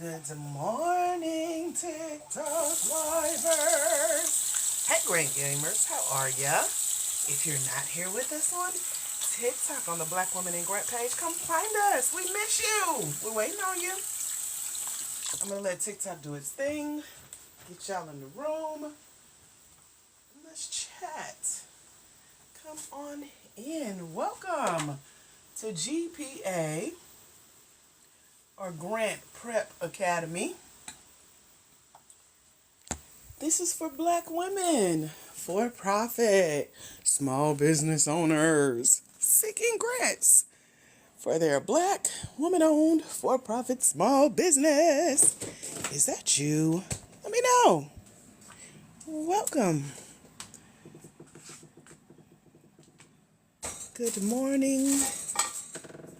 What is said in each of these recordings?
Good morning, TikTok livers. Hey, Great Gamers, how are ya? If you're not here with us on TikTok on the Black Woman in Grant page, come find us. We miss you. We're waiting on you. I'm going to let TikTok do its thing. Get y'all in the room. Let's chat. Come on in. Welcome to GPA, or Grant Prep Academy. This is for Black women, for-profit, small business owners seeking grants for their Black, woman-owned, for-profit small business. Is that you? Let me know. Welcome. Good morning,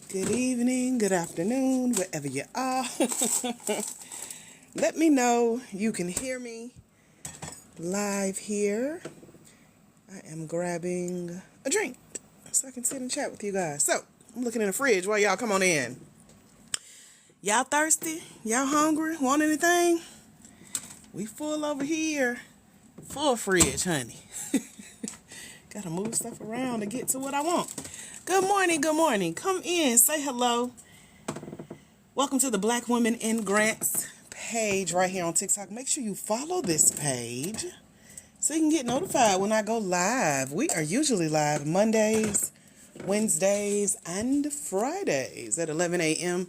good evening, good afternoon, wherever you are. Let me know you can hear me live here. I am grabbing a drink so I can sit and chat with you guys. So, I'm looking in the fridge while y'all come on in. Y'all thirsty? Y'all hungry? Want anything? We full over here. Full fridge, honey. Gotta move stuff around to get to what I want. Good morning, good morning. Come in, say hello. Welcome to the Black Women in Grants page right here on TikTok. Make sure you follow this page so you can get notified when I go live. We are usually live Mondays, Wednesdays, and Fridays at 11 a.m.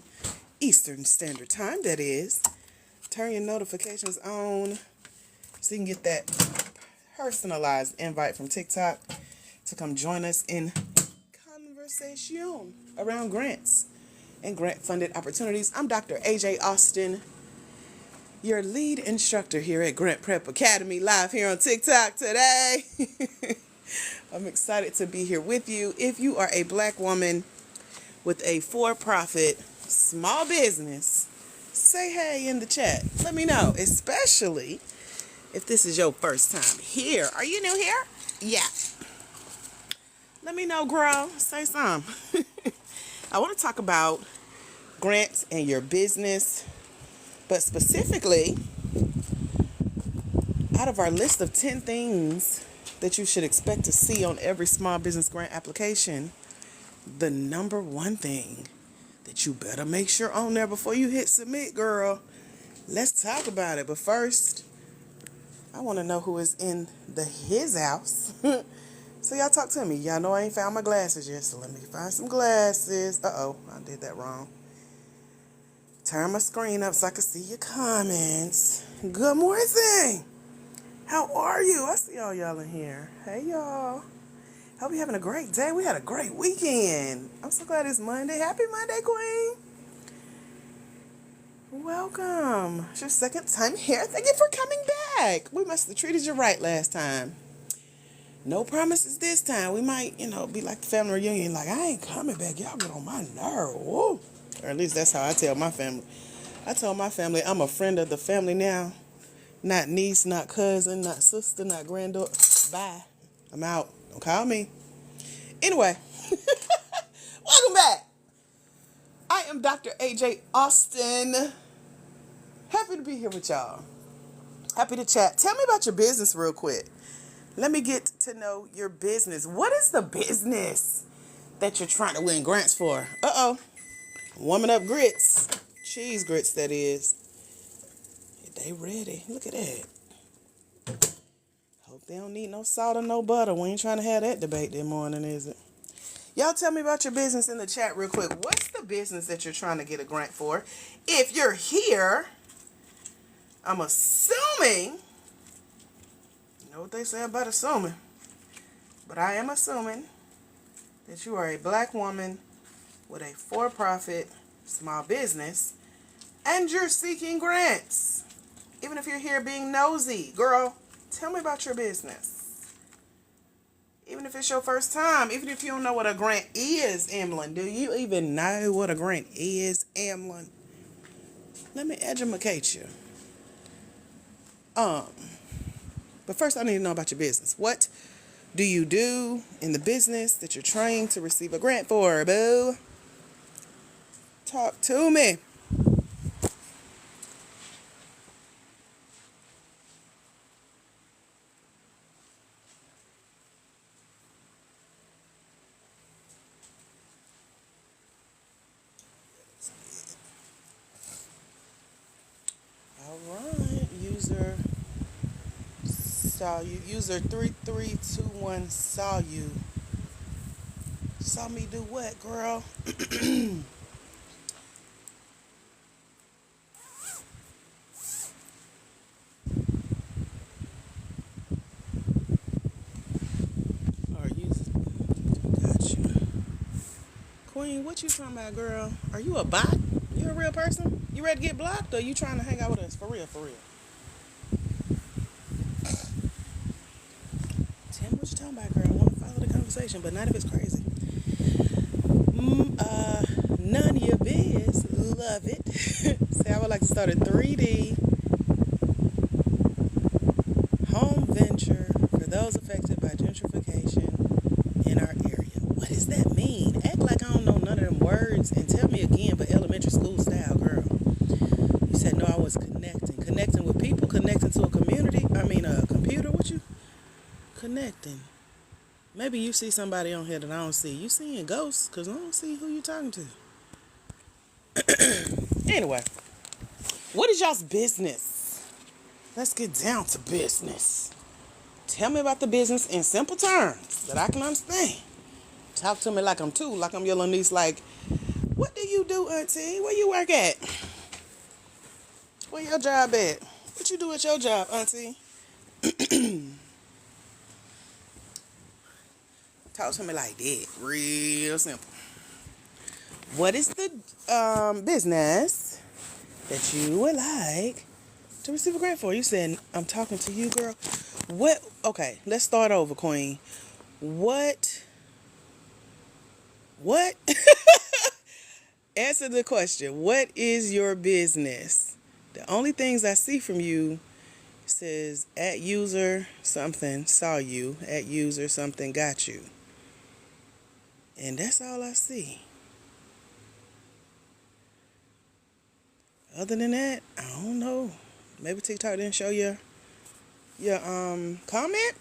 Eastern Standard Time, that is. Turn your notifications on so you can get that personalized invite from TikTok to come join us in conversation around grants and grant-funded opportunities. I'm Dr. AJ Austin, your lead instructor here at Grant Prep Academy, live here on TikTok today. I'm excited to be here with you. If you are a Black woman with a for-profit small business, say hey in the chat. Let me know, especially if this is your first time here. Are you new here? Yeah. Let me know, girl. Say something. I want to talk about grants and your business, but specifically, out of our list of 10 things that you should expect to see on every small business grant application, the number one thing that you better make sure on there before you hit submit, girl. Let's talk about it. But first, I want to know who is in his house. So y'all talk to me. Y'all know I ain't found my glasses yet, so let me find some glasses. Uh-oh, I did that wrong. Turn my screen up so I can see your comments. Good morning. How are you? I see all y'all in here. Hey, y'all. Hope you're having a great day. We had a great weekend. I'm so glad it's Monday. Happy Monday, Queen. Welcome. It's your second time here. Thank you for coming back. We must have treated you right last time. No promises this time. We might, be like the family reunion. Like, I ain't coming back. Y'all get on my nerve. Woo. Or at least that's how I tell my family. I told my family I'm a friend of the family now. Not niece, not cousin, not sister, not granddaughter. Bye. I'm out. Don't call me. Anyway. Welcome back. I am Dr. AJ Austin. Happy to be here with y'all. Happy to chat. Tell me about your business real quick. Let me get to know your business. What is the business that you're trying to win grants for? Uh-oh. Warming up grits. Cheese grits, that is. They ready. Look at that. Hope they don't need no salt or no butter. We ain't trying to have that debate this morning, is it? Y'all tell me about your business in the chat real quick. What's the business that you're trying to get a grant for? If you're here, I'm assuming, you know what they say about assuming, but I am assuming that you are a Black woman with a for-profit small business and you're seeking grants. Even if you're here being nosy, girl, tell me about your business. Even if it's your first time, even if you don't know what a grant is, Emlyn, do you even know what a grant is, Emlyn? Let me educate you. But first I need to know about your business. What do you do in the business that you're trying to receive a grant for, boo? Talk to me. Saw you. User 3321 saw you. Saw me do what, girl? Or user. Got you. Queen, what you talking about, girl? Are you a bot? You a real person? You ready to get blocked, or you trying to hang out with us? For real, for real. Tell me what you talking about, girl. I want to follow the conversation, but not if it's crazy. None of your biz. Love it. Say, I would like to start a 3D home venture for those affected by gentrification in our area. What does that mean? Act like I don't know none of them words and tell me again, but elementary school style, girl. You said, no, I was connecting. Connecting with people, connecting to a community. I mean, a computer. What you? Connecting. Maybe you see somebody on here that I don't see. You seeing ghosts? Because I don't see who you talking to. Anyway, what is y'all's business? Let's get down to business. Tell me about the business in simple terms that I can understand. Talk to me like I'm two, like I'm your little niece. Like, what do you do, auntie? Where you work at? Where your job at? What you do at your job, auntie? Talk to me like that. Real simple. What is the business that you would like to receive a grant for? You said, I'm talking to you, girl. What? Okay, let's start over, Queen. What? Answer the question. What is your business? The only things I see from you says at user something saw you, at user something got you. And that's all I see. Other than that, I don't know. Maybe TikTok didn't show your comment.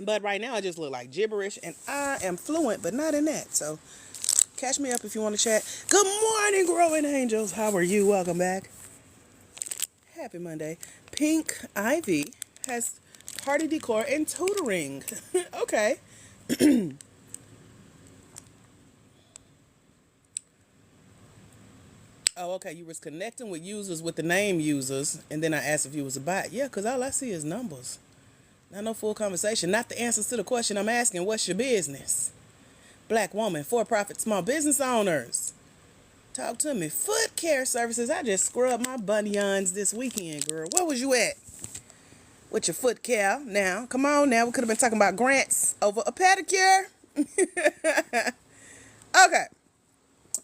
But right now I just look like gibberish and I am fluent, but not in that. So catch me up if you want to chat. Good morning, growing angels. How are you? Welcome back. Happy Monday. Pink Ivy has party decor and tutoring. Okay. Oh, okay. You was connecting with users with the name users, and then I asked if you was a bot. Yeah, because all I see is numbers. Not no full conversation. Not the answers to the question I'm asking. What's your business? Black woman, for-profit, small business owners. Talk to me. Foot care services. I just scrubbed my bunions this weekend, girl. Where was you at with your foot care? Now, come on now. We could have been talking about grants over a pedicure. Okay.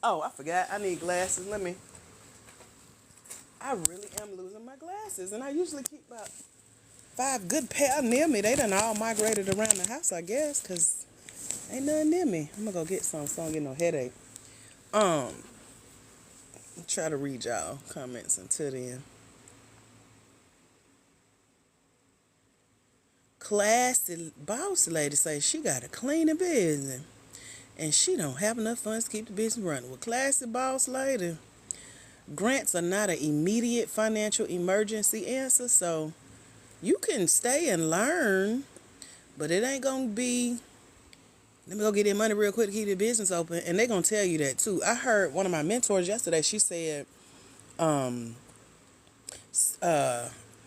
Oh, I forgot. I need glasses. I really am losing my glasses. And I usually keep about 5 good pair near me. They done all migrated around the house, I guess, because ain't nothing near me. I'm going to go get some so I don't get no headache. Try to read y'all comments until then. Classy boss lady say she got a cleaning business. And she don't have enough funds to keep the business running. Well, classy boss lady, grants are not an immediate financial emergency answer, so you can stay and learn, but it ain't going to be, let me go get that money real quick to keep the business open, and they're going to tell you that too. I heard one of my mentors yesterday, she said, I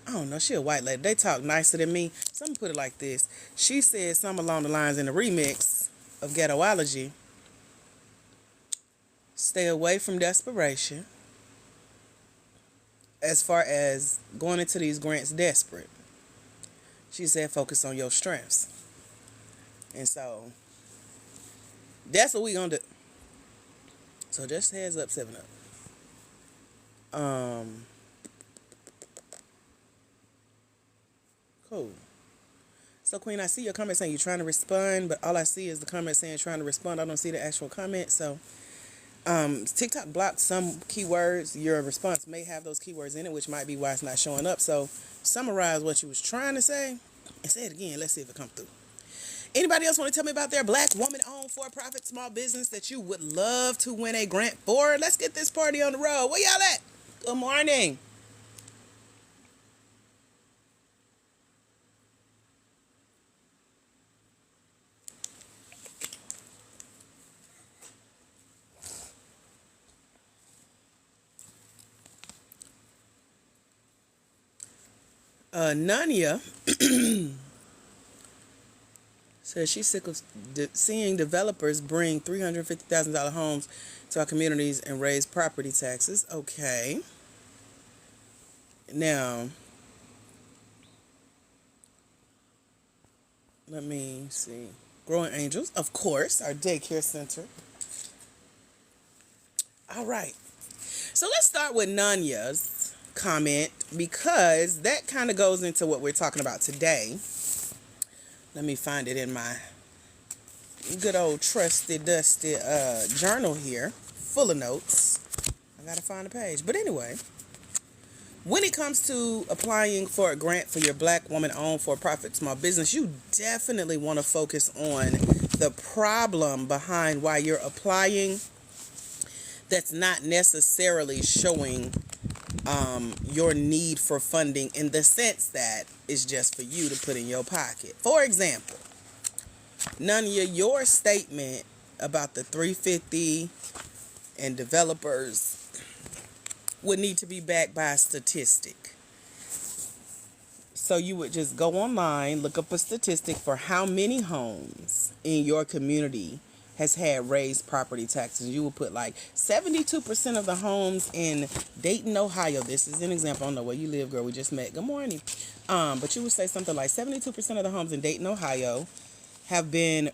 don't know, she a white lady. They talk nicer than me. Someone put it like this. She said something along the lines in the remix of Ghettoology. Stay away from desperation as far as going into these grants desperate. She said focus on your strengths. And so that's what we gonna do. So just heads up, 7 up. Cool. So, Queen, I see your comment saying you're trying to respond, but all I see is the comment saying trying to respond. I don't see the actual comment. So, TikTok blocked some keywords. Your response may have those keywords in it, which might be why it's not showing up. So, summarize what you was trying to say and say it again. Let's see if it comes through. Anybody else want to tell me about their black woman-owned for-profit small business that you would love to win a grant for? Let's get this party on the road. Where y'all at? Good morning. Nanya says she's sick of seeing developers bring $350,000 homes to our communities and raise property taxes. Okay. Now, let me see. Growing Angels, of course, our daycare center. All right. So let's start with Nanya's comment because that kind of goes into what we're talking about today. Let me find it in my good old trusty, dusty journal here, full of notes. I gotta find a page. But anyway, when it comes to applying for a grant for your Black woman-owned for-profit small business, you definitely want to focus on the problem behind why you're applying that's not necessarily showing your need for funding in the sense that it's just for you to put in your pocket. For example, Nanya, your statement about the 350 and developers would need to be backed by a statistic. So you would just go online, look up a statistic for how many homes in your community has had raised property taxes. You would put like 72% of the homes in Dayton, Ohio. This is an example. I don't know where you live, girl. We just met. Good morning. But you would say something like 72% of the homes in Dayton, Ohio have been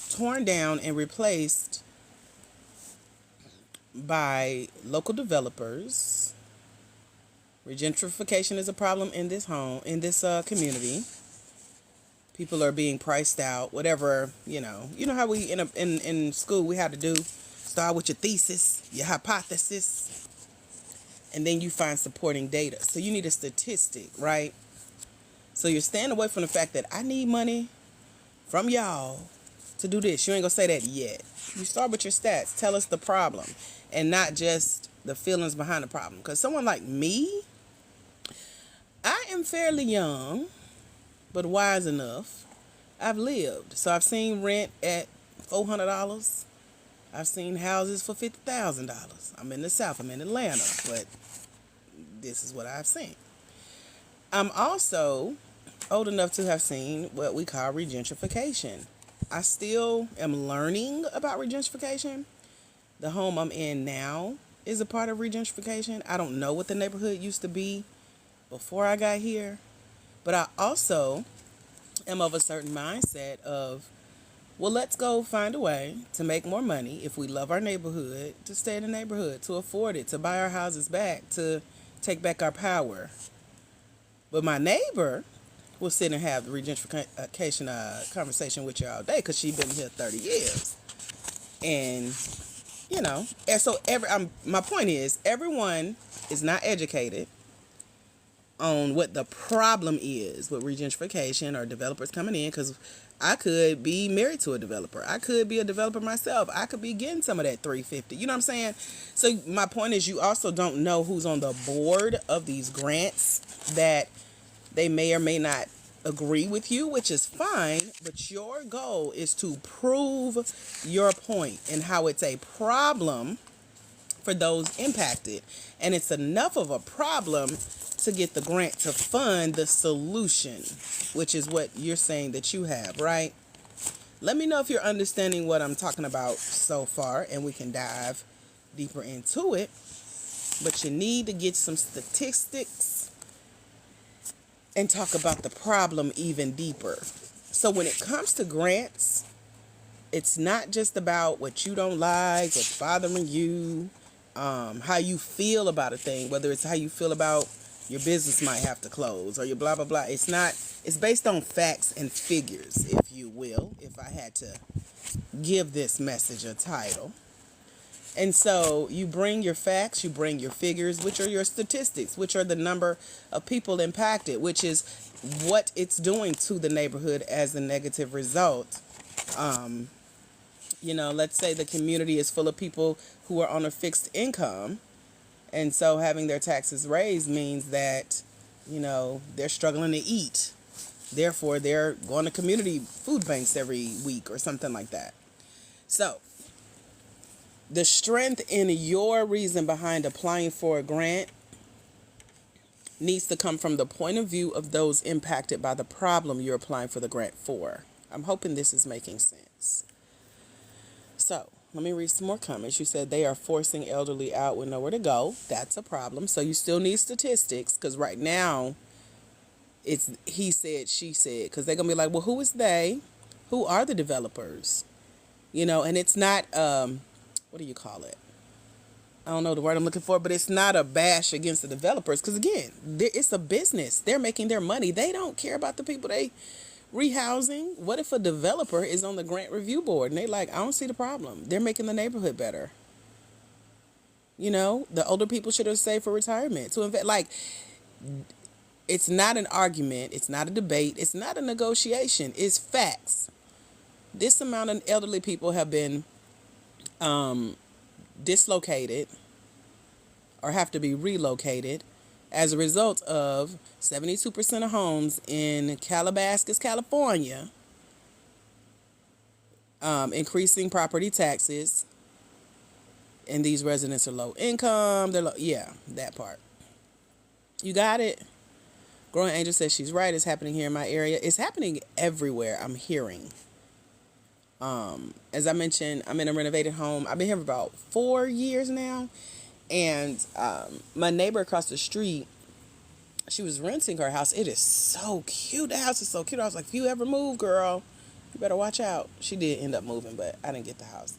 torn down and replaced by local developers. Regentrification is a problem in this community. People are being priced out, whatever, you know how we in school we had to do, start with your thesis, your hypothesis, and then you find supporting data. So you need a statistic, right? So you're staying away from the fact that I need money from y'all to do this. You ain't gonna say that yet. You start with your stats. Tell us the problem and not just the feelings behind the problem. Because someone like me, I am fairly young, but wise enough. I've lived. So I've seen rent at $400. I've seen houses for $50,000. I'm in the South. I'm in Atlanta. But this is what I've seen. I'm also old enough to have seen what we call regentrification. I still am learning about regentrification. The home I'm in now is a part of regentrification. I don't know what the neighborhood used to be before I got here. But I also am of a certain mindset of, well, let's go find a way to make more money if we love our neighborhood, to stay in the neighborhood, to afford it, to buy our houses back, to take back our power. But my neighbor will sit and have the regentrification conversation with you all day because she's been here 30 years. And, and so my point is, everyone is not educated on what the problem is with regentrification or developers coming in, because I could be married to a developer. I could be a developer myself. I could be getting some of that 350. You know what I'm saying? So my point is, you also don't know who's on the board of these grants, that they may or may not agree with you, which is fine, but your goal is to prove your point and how it's a problem for those impacted. And it's enough of a problem to get the grant to fund the solution, which is what you're saying that you have, right? Let me know if you're understanding what I'm talking about so far, and we can dive deeper into it. But you need to get some statistics and talk about the problem even deeper. So when it comes to grants, it's not just about what you don't like, what's bothering you, how you feel about a thing, whether it's how you feel about your business might have to close or your blah, blah, blah. It's based on facts and figures, if you will, if I had to give this message a title. And so you bring your facts, you bring your figures, which are your statistics, which are the number of people impacted, which is what it's doing to the neighborhood as a negative result. Let's say the community is full of people who are on a fixed income. And so having their taxes raised means that, they're struggling to eat. Therefore, they're going to community food banks every week or something like that. So the strength in your reason behind applying for a grant needs to come from the point of view of those impacted by the problem you're applying for the grant for. I'm hoping this is making sense. So, let me read some more comments. You said they are forcing elderly out with nowhere to go. That's a problem. So you still need statistics, because right now it's he said, she said, because they're going to be like, well, who is they? Who are the developers? And it's not, what do you call it? I don't know the word I'm looking for, but it's not a bash against the developers. Because again, it's a business. They're making their money. They don't care about the people they rehousing. What if a developer is on the grant review board and they like, I don't see the problem. They're making the neighborhood better. The older people should have saved for retirement to invest. Like, it's not an argument. It's not a debate. It's not a negotiation. It's facts. This amount of elderly people have been dislocated or have to be relocated as a result of 72% of homes in Calabasas, California, increasing property taxes, and these residents are low income. Yeah, that part. You got it? Growing Angel says she's right. It's happening here in my area. It's happening everywhere, I'm hearing. As I mentioned, I'm in a renovated home. I've been here for about 4 years now. And my neighbor across the street, she was renting her house. It is so cute. The house is so cute. I was like, if you ever move, girl, you better watch out. She did end up moving, but I didn't get the house.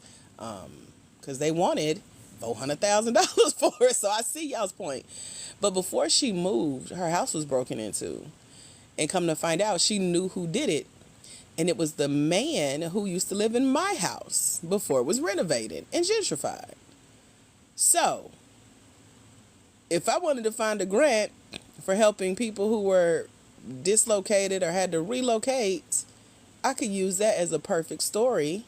Because they wanted $400,000 for it. So I see y'all's point. But before she moved, her house was broken into. And come to find out, she knew who did it. And it was the man who used to live in my house before it was renovated and gentrified. So, if I wanted to find a grant for helping people who were dislocated or had to relocate, I could use that as a perfect story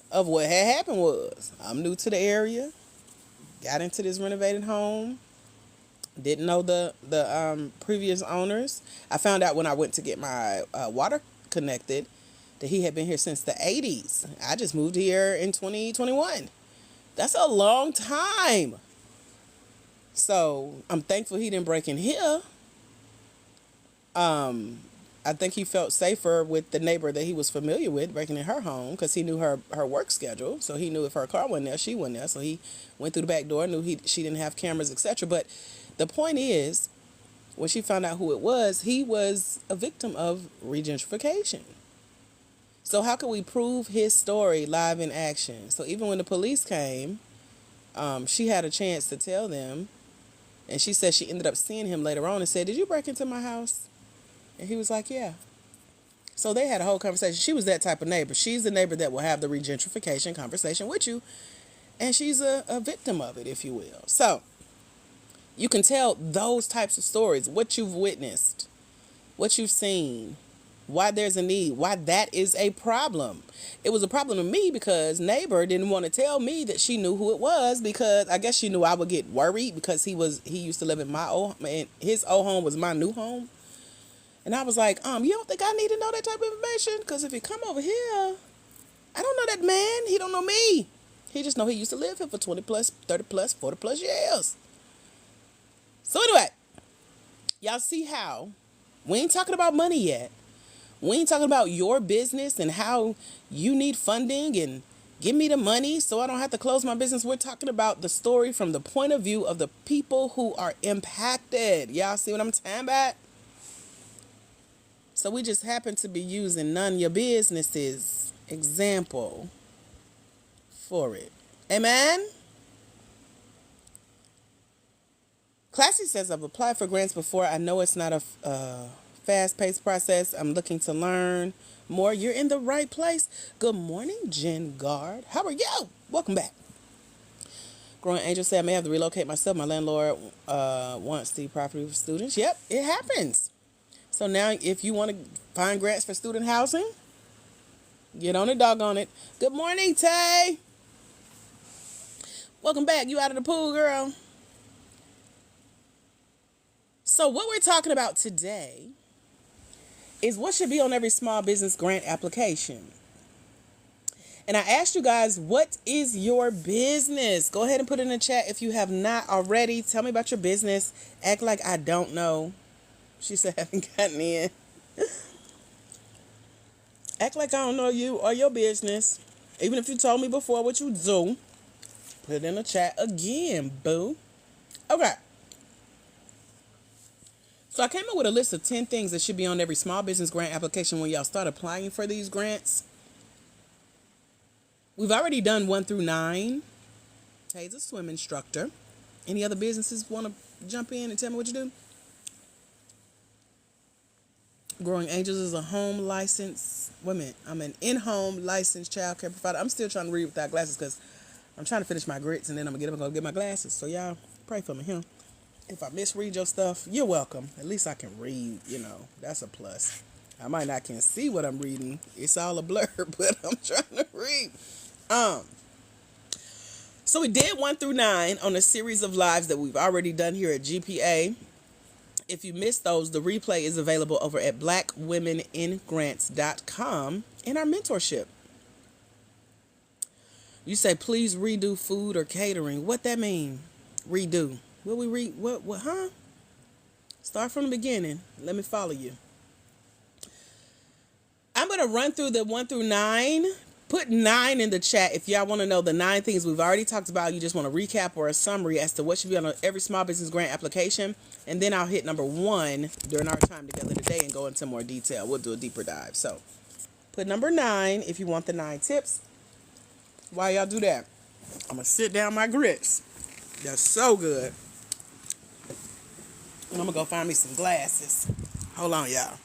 of what had happened was, I'm new to the area, got into this renovated home, didn't know the previous owners. I found out when I went to get my water connected that he had been here since the 80s. I just moved here in 2021. That's a long time. So I'm thankful he didn't break in here. I think he felt safer with the neighbor that he was familiar with breaking in her home, because he knew her work schedule. So he knew if her car wasn't there, she wasn't there. So he went through the back door, knew she didn't have cameras, etc. But the point is, when she found out who it was, he was a victim of regentrification. So how could we prove his story live in action? So even when the police came, she had a chance to tell them. And she said she ended up seeing him later on and said, did you break into my house? And he was like, yeah. So they had a whole conversation. She was that type of neighbor. She's the neighbor that will have the regentrification conversation with you. And she's a victim of it, if you will. So you can tell those types of stories, what you've witnessed, what you've seen, why there's a need, why that is a problem. It was a problem to me because neighbor didn't want to tell me that she knew who it was, because I guess she knew I would get worried because he used to live in his old home was my new home. And I was like, you don't think I need to know that type of information? Because if he come over here, I don't know that man. He don't know me. He just know he used to live here for 20 plus, 30 plus, 40 plus years. So anyway, y'all see how we ain't talking about money yet. We ain't talking about your business and how you need funding and give me the money so I don't have to close my business. We're talking about the story from the point of view of the people who are impacted. Y'all see what I'm talking about? So we just happen to be using none of your business's example for it. Amen? Classy says, I've applied for grants before. I know it's not a fast-paced process. I'm looking to learn more. You're in the right place. Good morning, Jen Gard. How are you? Welcome back. Growing Angel said, I may have to relocate myself. My landlord wants the property for students. Yep, it happens. So now if you want to find grants for student housing, get on it, doggone it. Good morning, Tay. Welcome back. You out of the pool, girl? So what we're talking about today is what should be on every small business grant application. And I asked you guys, what is your business? Go ahead and put it in the chat if you have not already. Tell me about your business. Act like I don't know. She said, haven't gotten in. Act like I don't know you or your business. Even if you told me before what you do, put it in the chat again, boo. Okay. So I came up with a list of 10 things that should be on every small business grant application when y'all start applying for these grants. We've already done 1 through 9. Tay's a swim instructor. Any other businesses want to jump in and tell me what you do? Growing Angels is a home license. Wait a minute. I'm an in-home licensed child care provider. I'm still trying to read without glasses because I'm trying to finish my grits and then I'm going to get up and go get my glasses. So y'all pray for me, huh? If I misread your stuff, you're welcome. At least I can read, That's a plus. I might not can see what I'm reading. It's all a blur, but I'm trying to read. So we did 1 through 9 on a series of lives that we've already done here at GPA. If you missed those, the replay is available over at blackwomeningrants.com in our mentorship. You say, please redo food or catering. What that mean? Redo. Will we read? What, huh? Start from the beginning. Let me follow you. I'm going to run through the 1 through 9. Put 9 in the chat if y'all want to know the 9 things we've already talked about. You just want a recap or a summary as to what should be on every small business grant application. And then I'll hit number 1 during our time together today and go into more detail. We'll do a deeper dive. So put number 9 if you want the 9 tips. While y'all do that, I'm going to sit down my grits. They're so good. And I'm going to go find me some glasses. Hold on, y'all.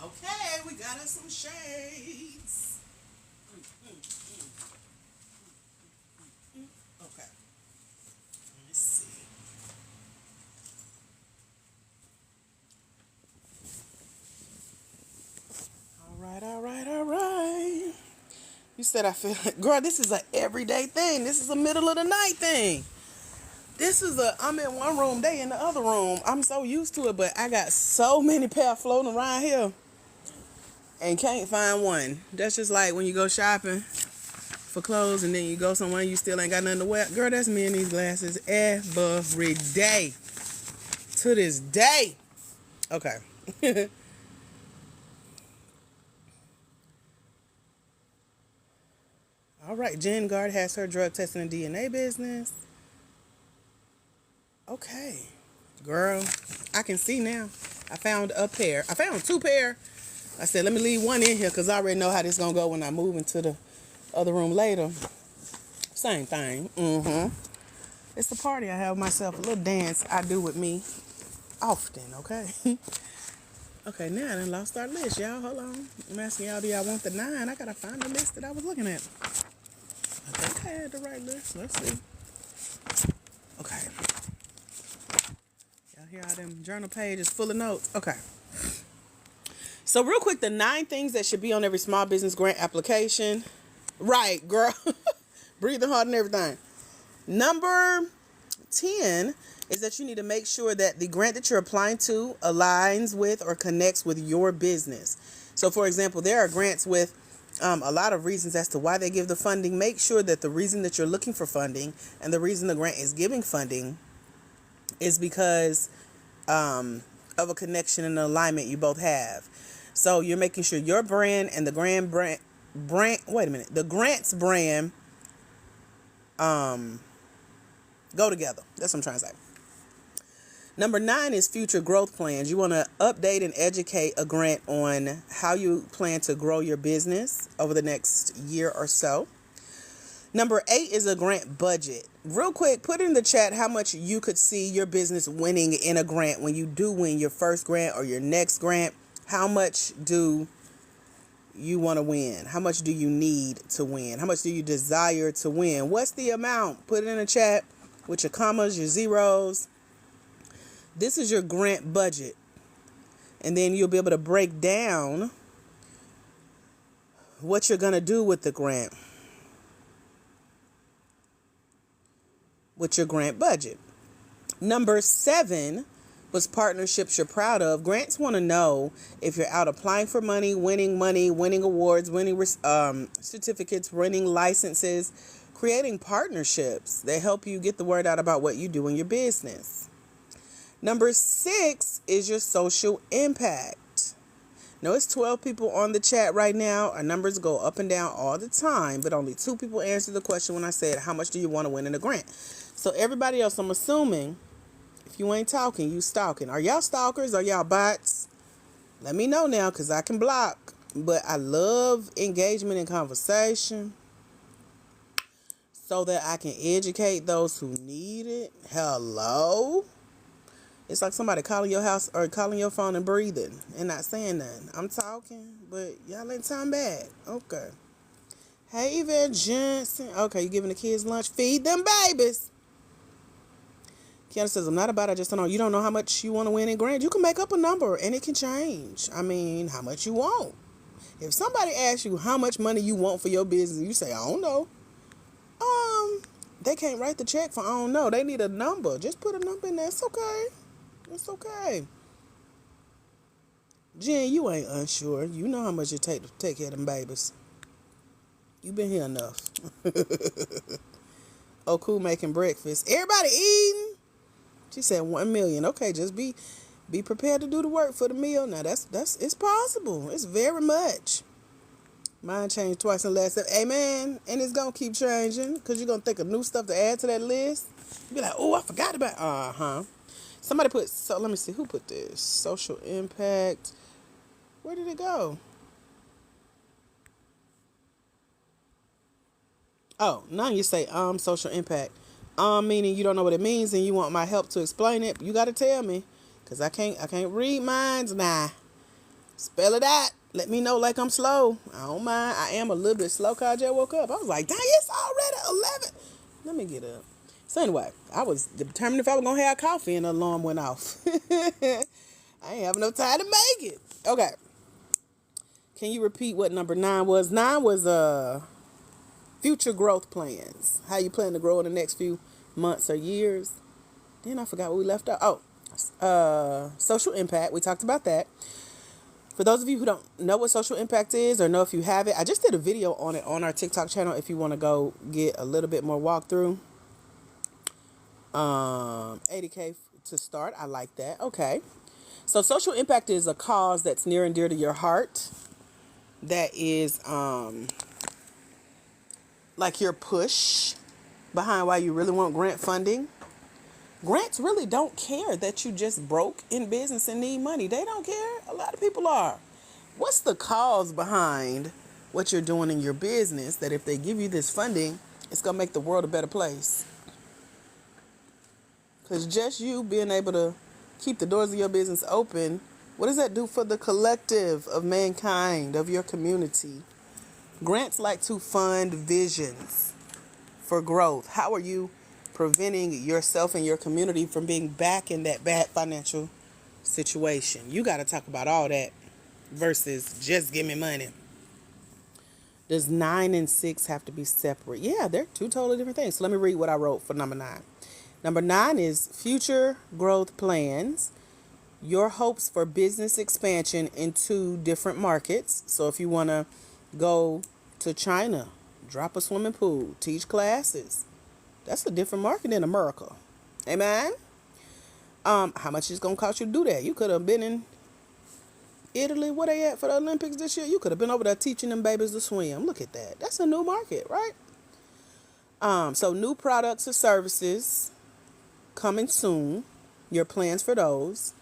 Okay, we got us some shades. Okay. Let's see. All right. You said I feel like, girl, this is a everyday thing. This is a middle of the night thing. I'm in one room, they in the other room. I'm so used to it, but I got so many pair floating around here and can't find one. That's just like when you go shopping for clothes and then you go somewhere and you still ain't got nothing to wear. Girl, that's me in these glasses every day. To this day. Okay. All right, Jen Gard has her drug testing and DNA business. Okay. Girl, I can see now. I found a pair. I found 2 pair. I said, let me leave one in here because I already know how this is going to go when I move into the other room later. Same thing. It's the party I have with myself. A little dance I do with me often, okay? Okay, now I done lost our list, y'all. Hold on. I'm asking y'all, do y'all want the 9? I got to find the list that I was looking at. I think I had the right list. Let's see. Okay. Y'all hear all them journal pages full of notes? Okay. So real quick, the 9 things that should be on every small business grant application. Right, girl. Breathing hard and everything. Number 10 is that you need to make sure that the grant that you're applying to aligns with or connects with your business. So, for example, there are grants with a lot of reasons as to why they give the funding. Make sure that the reason that you're looking for funding and the reason the grant is giving funding is because of a connection and alignment you both have. So you're making sure your brand and the the grant's brand go together. That's what I'm trying to say. Number 9 is future growth plans. You want to update and educate a grant on how you plan to grow your business over the next year or so. Number 8 is a grant budget. Real quick, put in the chat how much you could see your business winning in a grant when you do win your first grant or your next grant. How much do you want to win? How much do you need to win? How much do you desire to win? What's the amount? Put it in the chat with your commas, your zeros. This is your grant budget. And then you'll be able to break down what you're going to do with the grant. With your grant budget. Number 7 was partnerships you're proud of. Grants want to know if you're out applying for money, winning awards, winning certificates, winning licenses, creating partnerships. They help you get the word out about what you do in your business. Number 6 is your social impact. Now, it's 12 people on the chat right now. Our numbers go up and down all the time, but only 2 people answered the question when I said, how much do you want to win in a grant? So everybody else, I'm assuming, if you ain't talking, you stalking. Are y'all stalkers? Are y'all bots? Let me know now, because I can block. But I love engagement and conversation so that I can educate those who need it. Hello? It's like somebody calling your house or calling your phone and breathing and not saying nothing. I'm talking, but y'all ain't time back. Okay. Hey, Yvette Johnson. Okay, you giving the kids lunch? Feed them babies. Kiana says, I'm not about it. I just don't know. You don't know how much you want to win in grants. You can make up a number and it can change. I mean, how much you want. If somebody asks you how much money you want for your business, you say, I don't know. They can't write the check for I don't know. They need a number. Just put a number in there. It's okay. It's okay. Jen, you ain't unsure. You know how much it take to take care of them babies. You been here enough. Oh, cool, making breakfast. Everybody eating? She said 1 million. Okay, just be prepared to do the work for the meal. Now that's it's possible. It's very much. Mine changed twice in the last 7. Amen. And it's gonna keep changing because you're gonna think of new stuff to add to that list. You be like, oh, I forgot about. Somebody put. So let me see who put this. Social impact. Where did it go? Oh, now you say social impact. Meaning you don't know what it means and you want my help to explain it. You gotta tell me, cause I can't read minds now. Spell it out. Let me know like I'm slow. I don't mind. I am a little bit slow cause I just woke up. I was like, dang, it's already 11. Let me get up. So anyway, I was determined if I was gonna have coffee and the alarm went off. I ain't have no time to make it. Okay. Can you repeat what number 9 was? 9 was future growth plans. How you plan to grow in the next few months or years. Then I forgot what we left out. Social impact. We talked about that. For those of you who don't know what social impact is or know if you have it, I just did a video on it on our TikTok channel if you want to go get a little bit more walkthrough. 80K to start. I like that. Okay. So social impact is a cause that's near and dear to your heart. That is like your push behind why you really want grant funding. Grants really don't care that you just broke in business and need money. They don't care. A lot of people are. What's the cause behind what you're doing in your business that if they give you this funding, it's going to make the world a better place? Because just you being able to keep the doors of your business open, what does that do for the collective of mankind, of your community? Grants like to fund visions for growth. How are you preventing yourself and your community from being back in that bad financial situation? You got to talk about all that versus just give me money. Does 9 and 6 have to be separate? Yeah, they're 2 totally different things. So let me read what I wrote for number 9. Number 9 is future growth plans. Your hopes for business expansion into different markets. So if you want to go to China, drop a swimming pool, teach classes, that's a different market in America. Amen. How much is it gonna cost you to do that? You could have been in Italy. Where they at for the Olympics this year? You could have been over there teaching them babies to swim. Look at that. That's a new market, right? So new products or services coming soon. Your plans for those.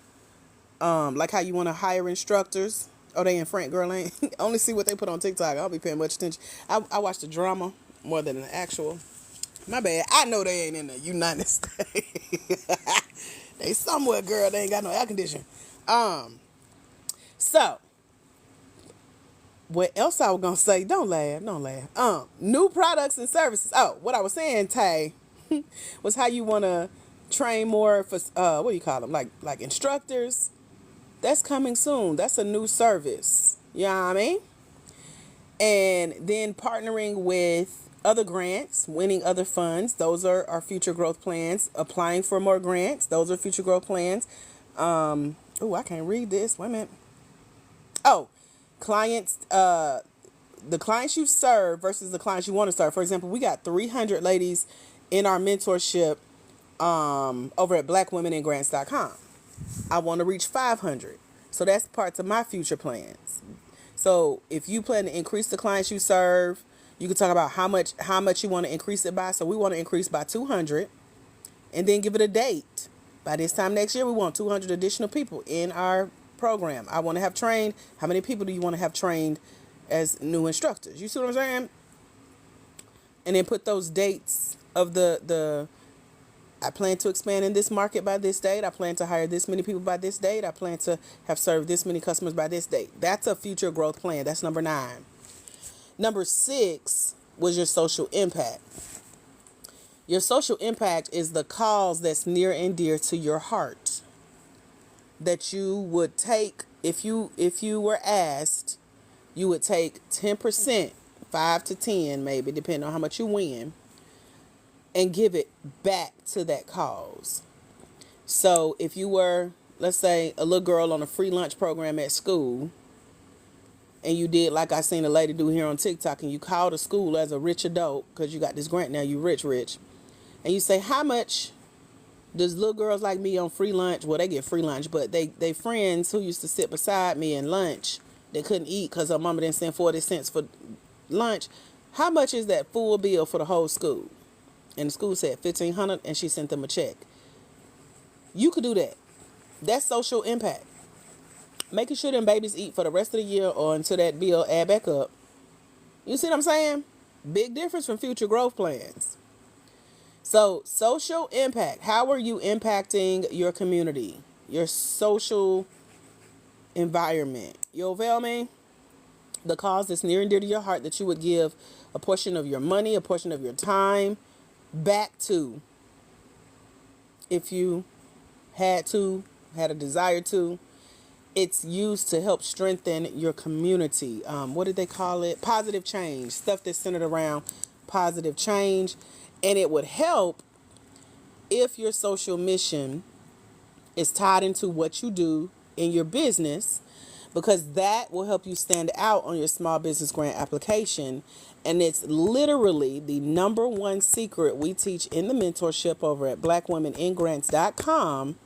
Like how you want to hire instructors. Oh, they in front, girl. Ain't only see what they put on TikTok. I don't be paying much attention. I watch the drama more than the actual. My bad. I know they ain't in the United States. They somewhere, girl. They ain't got no air conditioning. So What else I was gonna say? Don't laugh, don't laugh. New products and services. Oh, what I was saying, Tay, was how you wanna train more for what do you call them? Like instructors. That's coming soon. That's a new service. You know what I mean? And then partnering with other grants, winning other funds. Those are our future growth plans. Applying for more grants. Those are future growth plans. Oh, I can't read this. Wait a minute. Oh, clients, the clients you serve versus the clients you want to serve. For example, we got 300 ladies in our mentorship over at blackwomeningrants.com. I want to reach 500. So that's parts of my future plans. So if you plan to increase the clients you serve, you can talk about how much you want to increase it by. So we want to increase by 200 and then give it a date. By this time next year, we want 200 additional people in our program. I want to have trained. How many people do you want to have trained as new instructors? You see what I'm saying? And then put those dates of the I plan to expand in this market by this date. I plan to hire this many people by this date. I plan to have served this many customers by this date. That's a future growth plan. That's number 9. Number 6 was your social impact. Your social impact is the cause that's near and dear to your heart that you would take if you were asked, you would take 10%, 5 to 10 maybe, depending on how much you win, and give it back to that cause. So if you were, let's say, a little girl on a free lunch program at school, and you did like I seen a lady do here on TikTok, and you called a school as a rich adult because you got this grant now, you rich, and you say, how much does little girls like me on free lunch, well, they get free lunch, but they friends who used to sit beside me in lunch, they couldn't eat because her mama didn't send 40 cents for lunch, how much is that full bill for the whole school? And the school said $1,500, and she sent them a check. You could do that. That's social impact. Making sure them babies eat for the rest of the year or until that bill add back up. You see what I'm saying? Big difference from future growth plans. So social impact. How are you impacting your community, your social environment? You feel me? The cause that's near and dear to your heart that you would give a portion of your money, a portion of your time back to, if you had a desire to. It's used to help strengthen your community. What did they call it? Positive change. Stuff that's centered around positive change. And it would help if your social mission is tied into what you do in your business, because that will help you stand out on your small business grant application. And it's literally the number 1 secret we teach in the mentorship over at blackwomeningrants.com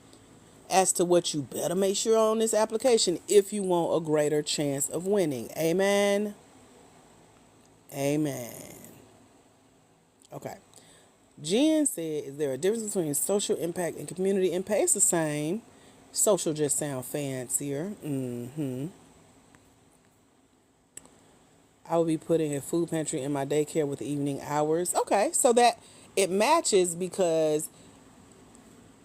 as to what you better make sure on this application if you want a greater chance of winning. Amen. Amen. Okay. Jen said, is there a difference between social impact and community impact? It's the same. Social just sound fancier. I will be putting a food pantry in my daycare with evening hours. Okay, so that it matches because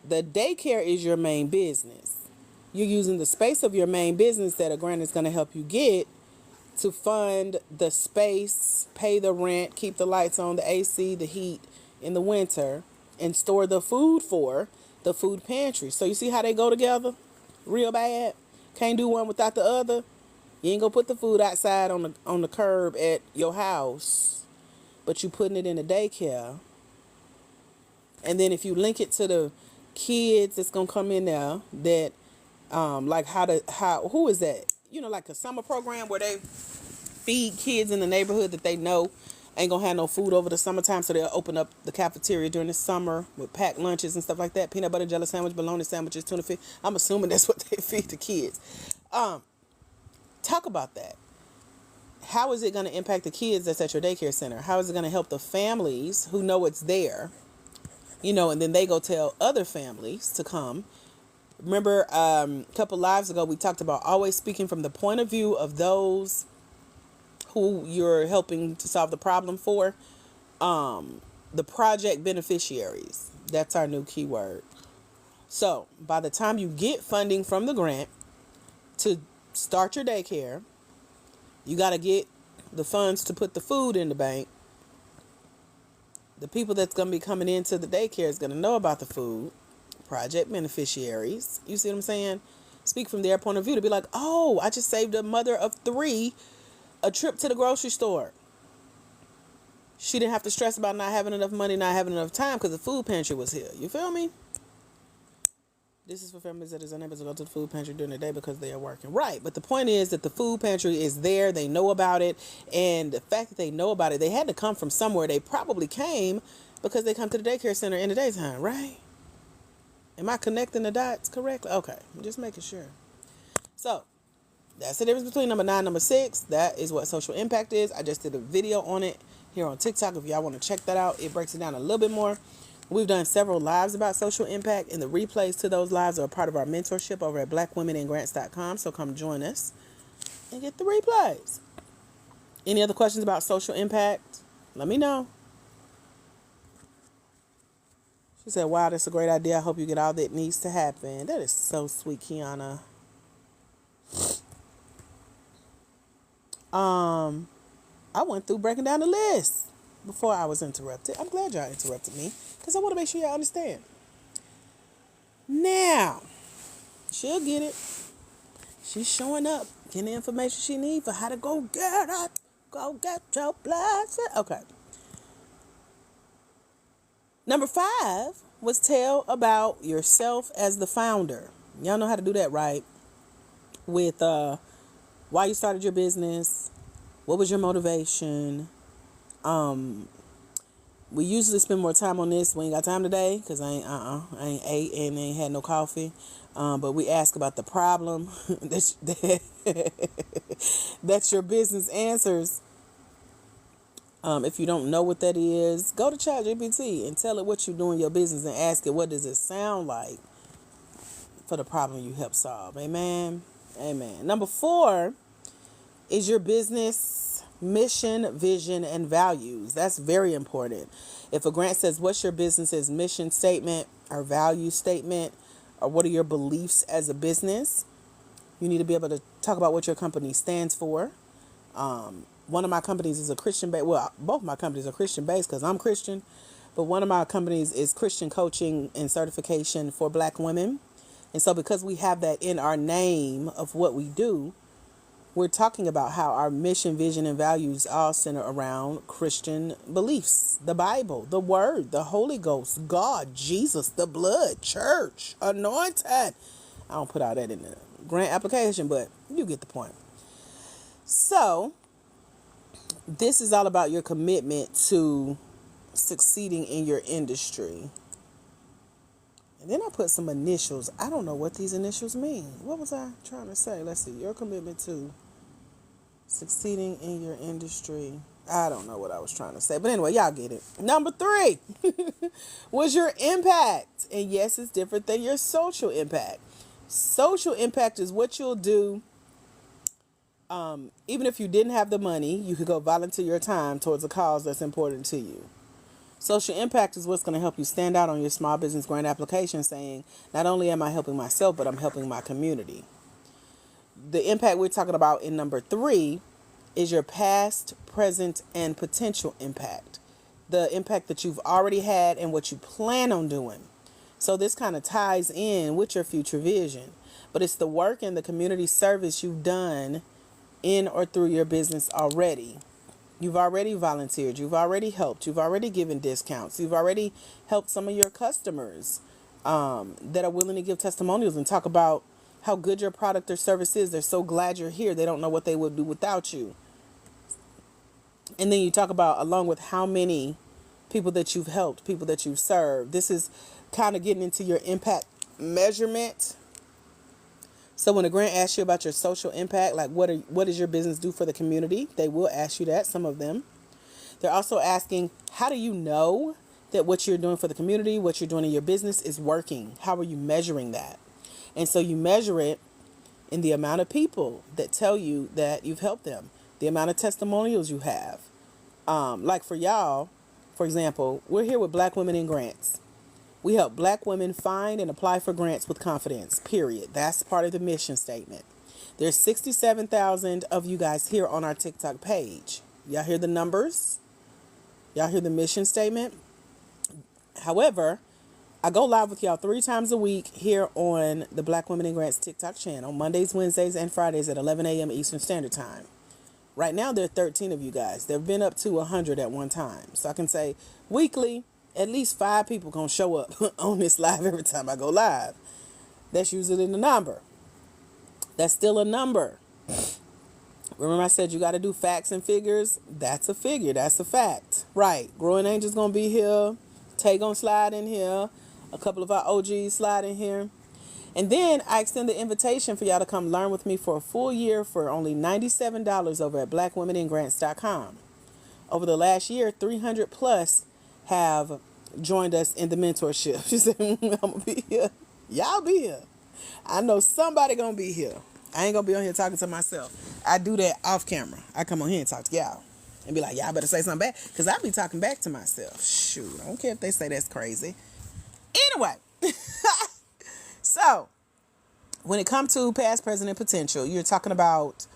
the daycare is your main business. You're using the space of your main business that a grant is going to help you get to fund the space, pay the rent, keep the lights on, the AC, the heat in the winter, and store the food for the food pantry. So you see how they go together? Real bad. Can't do one without the other. You ain't gonna put the food outside on the curb at your house, but you putting it in the daycare. And then if you link it to the kids that's gonna come in there, that like who is that? You know, like a summer program where they feed kids in the neighborhood that they know ain't gonna have no food over the summertime, so they'll open up the cafeteria during the summer with packed lunches and stuff like that. Peanut butter jelly sandwich, bologna sandwiches, tuna fish. I'm assuming that's what they feed the kids. Talk about that. How is it going to impact the kids that's at your daycare center? How is it going to help the families who know it's there? You know, and then they go tell other families to come. Remember, a couple lives ago, we talked about always speaking from the point of view of those who you're helping to solve the problem for. The project beneficiaries. That's our new keyword. So by the time you get funding from the grant to start your daycare, You got to get the funds to put the food in the bank. The people that's going to be coming into the daycare is going to know about the food. Project beneficiaries. You see what I'm saying? Speak from their point of view to be like, oh, I just saved a mother of 3 a trip to the grocery store. She didn't have to stress about not having enough money, not having enough time because the food pantry was here. You feel me? This is for families that is unable to go to the food pantry during the day because they are working. Right. But the point is that the food pantry is there. They know about it. And the fact that they know about it, they had to come from somewhere. They probably came because they come to the daycare center in the daytime, right? Am I connecting the dots correctly? Okay. I'm just making sure. So that's the difference between number 9 and number 6. That is what social impact is. I just did a video on it here on TikTok. If y'all want to check that out, it breaks it down a little bit more. We've done several lives about social impact, and the replays to those lives are a part of our mentorship over at blackwomeningrants.com. So come join us and get the replays. Any other questions about social impact? Let me know. She said, wow, that's a great idea. I hope you get all that needs to happen. That is so sweet, Kiana. I went through breaking down the list before I was interrupted. I'm glad y'all interrupted me because I want to make sure y'all understand. Now, she'll get it. She's showing up, getting the information she needs for how to go get it. Go get your blessing. Okay. Number 5 was tell about yourself as the founder. Y'all know how to do that, right? With why you started your business, what was your motivation. We usually spend more time on this. We ain't got time today because I ain't ate and ain't had no coffee. But we ask about the problem that your business answers. If you don't know what that is, go to ChatGPT and tell it what you do in your business and ask it what does it sound like for the problem you help solve. Amen. Amen. Number 4 is your business mission, vision, and values. That's very important. If a grant says what's your business's mission statement or value statement, or what are your beliefs as a business, you need to be able to talk about what your company stands for. One of my companies is a Christian based. Well, both my companies are Christian based because I'm Christian, but one of my companies is Christian coaching and certification for Black women. And so because we have that in our name of what we do, we're talking about how our mission, vision, and values all center around Christian beliefs, the Bible, the Word, the Holy Ghost, God, Jesus, the blood, church, anointed. I don't put all that in the grant application, but you get the point. So this is all about your commitment to succeeding in your industry. And then I put some initials. I don't know what these initials mean. What was I trying to say? Let's see. Your commitment to succeeding in your industry. I don't know what I was trying to say. But anyway, y'all get it. Number 3 was your impact. And yes, it's different than your social impact. Social impact is what you'll do. Even if you didn't have the money, you could go volunteer your time towards a cause that's important to you. Social impact is what's going to help you stand out on your small business grant application saying, not only am I helping myself, but I'm helping my community. The impact we're talking about in number 3 is your past, present, and potential impact. The impact that you've already had and what you plan on doing. So this kind of ties in with your future vision. But it's the work and the community service you've done in or through your business already. You've already volunteered. You've already helped. You've already given discounts. You've already helped some of your customers that are willing to give testimonials and talk about how good your product or service is. They're so glad you're here. They don't know what they would do without you. And then you talk about along with how many people that you've helped, people that you've served. This is kind of getting into your impact measurement. So when a grant asks you about your social impact, like what does your business do for the community? They will ask you that, some of them. They're also asking, how do you know that what you're doing for the community, what you're doing in your business is working? How are you measuring that? And so you measure it in the amount of people that tell you that you've helped them, the amount of testimonials you have. Like for y'all, for example, we're here with Black Women in Grants. We help Black women find and apply for grants with confidence, period. That's part of the mission statement. There's 67,000 of you guys here on our TikTok page. Y'all hear the numbers? Y'all hear the mission statement? However, I go live with y'all 3 times a week here on the Black Women in Grants TikTok channel, Mondays, Wednesdays, and Fridays at 11 a.m. Eastern Standard Time. Right now, there are 13 of you guys. There have been up to 100 at one time. So I can say weekly, at least 5 people gonna show up on this live every time I go live. That's usually the number. That's still a number. Remember I said you got to do facts and figures? That's a figure. That's a fact. Right. Growing Angel's going to be here. Tay going to slide in here. A couple of our OGs slide in here. And then I extend the invitation for y'all to come learn with me for a full year for only $97 over at blackwomeningrants.com. Over the last year, 300 plus have joined us in the mentorship. She said, I'm going to be here. Y'all be here. I know somebody going to be here. I ain't going to be on here talking to myself. I do that off camera. I come on here and talk to y'all and be like, y'all better say something back, because I be talking back to myself. Shoot, I don't care if they say that's crazy. Anyway, so when it comes to past, present, and potential, you're talking about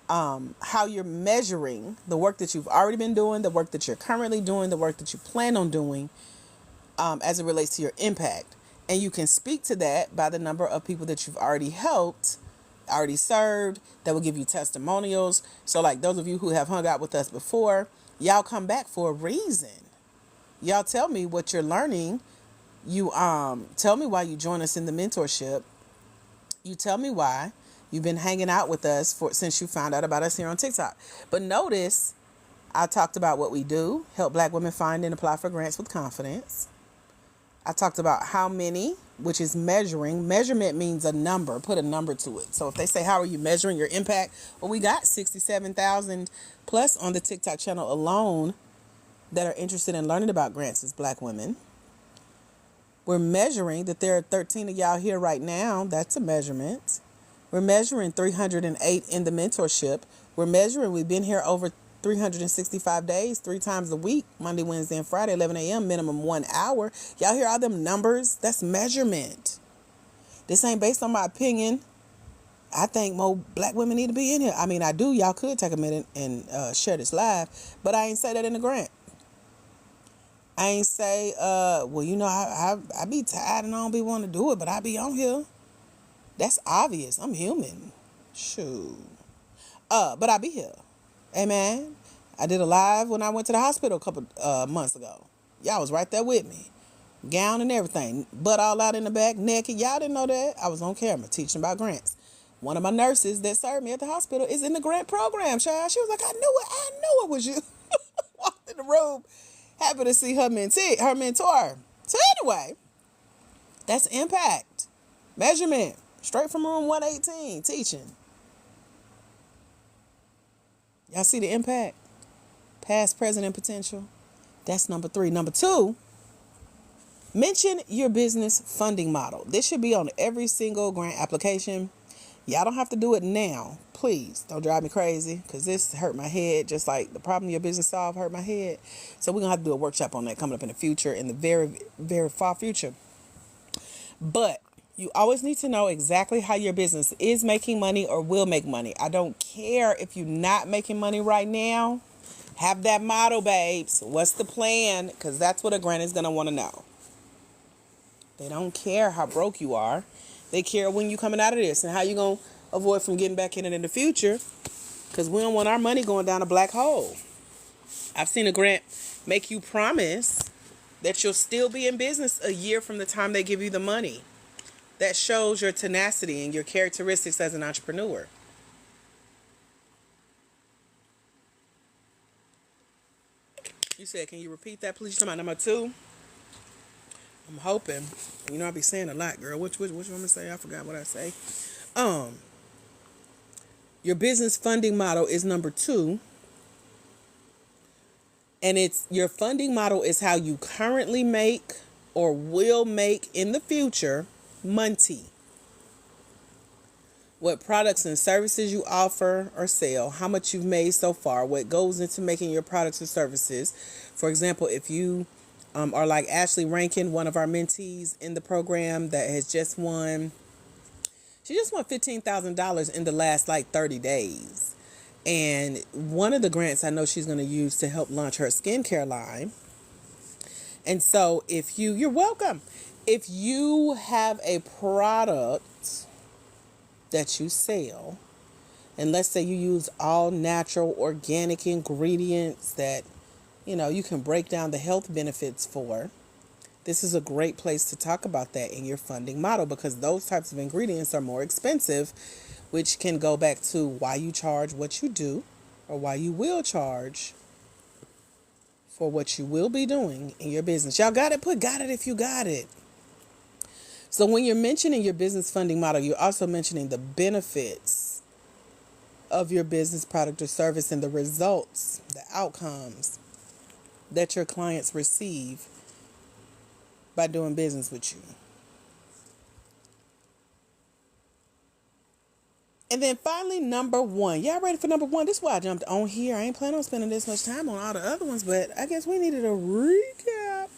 how you're measuring the work that you've already been doing, the work that you're currently doing, the work that you plan on doing as it relates to your impact. And you can speak to that by the number of people that you've already helped, already served, that will give you testimonials. So like those of you who have hung out with us before, y'all come back for a reason. Y'all tell me what you're learning. You tell me why you join us in the mentorship. You tell me why you've been hanging out with us since you found out about us here on TikTok. But notice I talked about what we do, help Black women find and apply for grants with confidence. I talked about how many, which is measuring. Measurement means a number. Put a number to it. So if they say, how are you measuring your impact? Well, we got 67,000 plus on the TikTok channel alone that are interested in learning about grants as Black women. We're measuring that there are 13 of y'all here right now. That's a measurement. We're measuring 308 in the mentorship. We're measuring we've been here over 365 days, 3 times a week, Monday, Wednesday, and Friday, 11 a.m., minimum 1 hour. Y'all hear all them numbers? That's measurement. This ain't based on my opinion. I think more Black women need to be in here. I mean, I do. Y'all could take a minute and share this live, but I ain't say that in the grant. I ain't say, well, you know, I be tired and I don't be wanting to do it, but I be on here. That's obvious. I'm human. Shoot. But I be here. Amen. I did a live when I went to the hospital a couple months ago. Y'all was right there with me. Gown and everything. Butt all out in the back, naked. Y'all didn't know that. I was on camera teaching about grants. One of my nurses that served me at the hospital is in the grant program, child. She was like, I knew it was you. Walked in the room. Happy to see her mentor. So anyway, that's impact. Measurement. Straight from room 118, teaching. Y'all see the impact? Past, present, and potential. That's number 3. Number 2, mention your business funding model. This should be on every single grant application. Y'all don't have to do it now. Please don't drive me crazy, because this hurt my head just like the problem your business solve hurt my head. So we're going to have to do a workshop on that coming up in the future, in the very, very far future. But you always need to know exactly how your business is making money or will make money. I don't care if you're not making money right now. Have that model, babes. What's the plan? Because that's what a grant is going to want to know. They don't care how broke you are. They care when you coming out of this and how you going to avoid from getting back in it in the future. Because we don't want our money going down a black hole. I've seen a grant make you promise that you'll still be in business a year from the time they give you the money. That shows your tenacity and your characteristics as an entrepreneur. You said, can you repeat that, please? You're talking about number 2? I'm hoping. You know, I be saying a lot, girl. Which one am I say? I forgot what I say. Your business funding model is number 2. And it's your funding model is how you currently make or will make in the future money. What products and services you offer or sell, how much you've made so far, what goes into making your products or services. For example, if you are like Ashley Rankin, one of our mentees in the program that has just won, She just won $15,000 in the last like 30 days. And one of the grants I know she's going to use to help launch her skincare line. And so you're welcome. If you have a product that you sell, and let's say you use all natural organic ingredients that, you can break down the health benefits for, this is a great place to talk about that in your funding model, because those types of ingredients are more expensive, which can go back to why you charge what you do, or why you will charge for what you will be doing in your business. Y'all got it? Put got it if you got it. So when you're mentioning your business funding model, you're also mentioning the benefits of your business product or service and the results, the outcomes that your clients receive by doing business with you. And then finally, number one. Y'all ready for number one? This is why I jumped on here. I ain't planning on spending this much time on all the other ones, but I guess we needed a recap.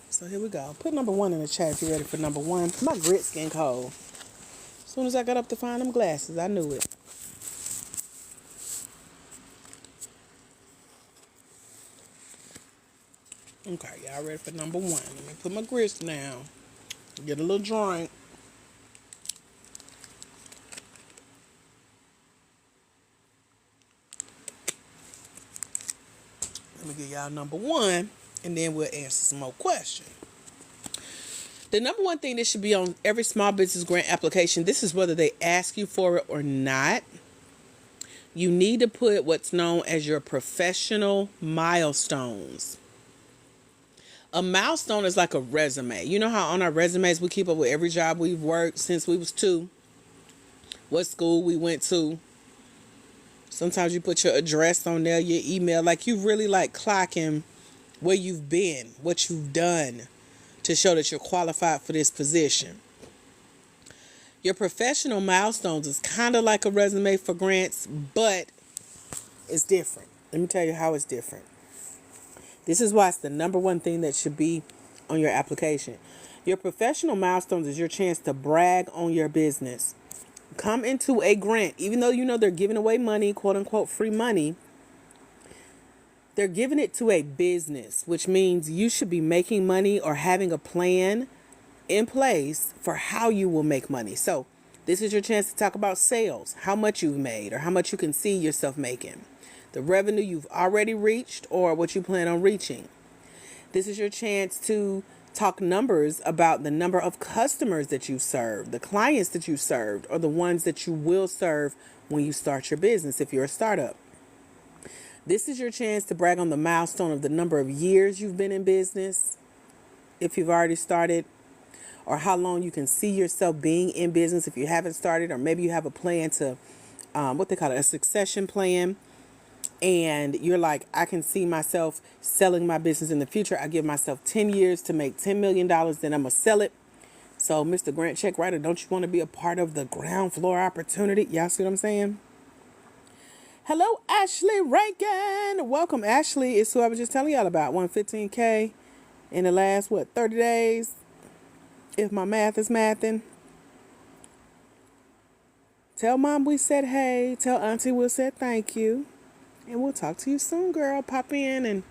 So here we go. Put number one in the chat if you're ready for number one. My grit's getting cold. As soon as I got up to find them glasses, I knew it. Okay, y'all ready for number one? Let me put my grits down. Get a little drink. Let me give y'all number one, and then we'll answer some more questions. The number one thing that should be on every small business grant application, this is whether they ask you for it or not, you need to put what's known as your professional milestones. A milestone is like a resume. You know how on our resumes we keep up with every job we've worked since we was 2, what school we went to. Sometimes you put your address on there, your email, like you really like clocking where you've been, what you've done to show that you're qualified for this position. Your professional milestones is kind of like a resume for grants, but it's different. Let me tell you how it's different. This is why it's the number one thing that should be on your application. Your professional milestones is your chance to brag on your business. Come into a grant, even though they're giving away money, quote unquote free money, they're giving it to a business, which means you should be making money or having a plan in place for how you will make money. So this is your chance to talk about sales, how much you've made or how much you can see yourself making, the revenue you've already reached or what you plan on reaching. This is your chance to talk numbers about the number of customers that you serve, the clients that you served, or the ones that you will serve when you start your business if you're a startup. This is your chance to brag on the milestone of the number of years you've been in business if you've already started, or how long you can see yourself being in business if you haven't started, or maybe you have a plan to, what they call it, a succession plan. And you're like, I can see myself selling my business in the future. I give myself 10 years to make $10 million, then I'm going to sell it. So, Mr. Grant Check Writer, don't you want to be a part of the ground floor opportunity? Y'all see what I'm saying? Hello, Ashley Rankin. Welcome, Ashley. It's who I was just telling y'all about. Won $15K in the last, 30 days? If my math is mathing. Tell Mom we said hey. Tell Auntie we said thank you. And we'll talk to you soon, girl. Pop in and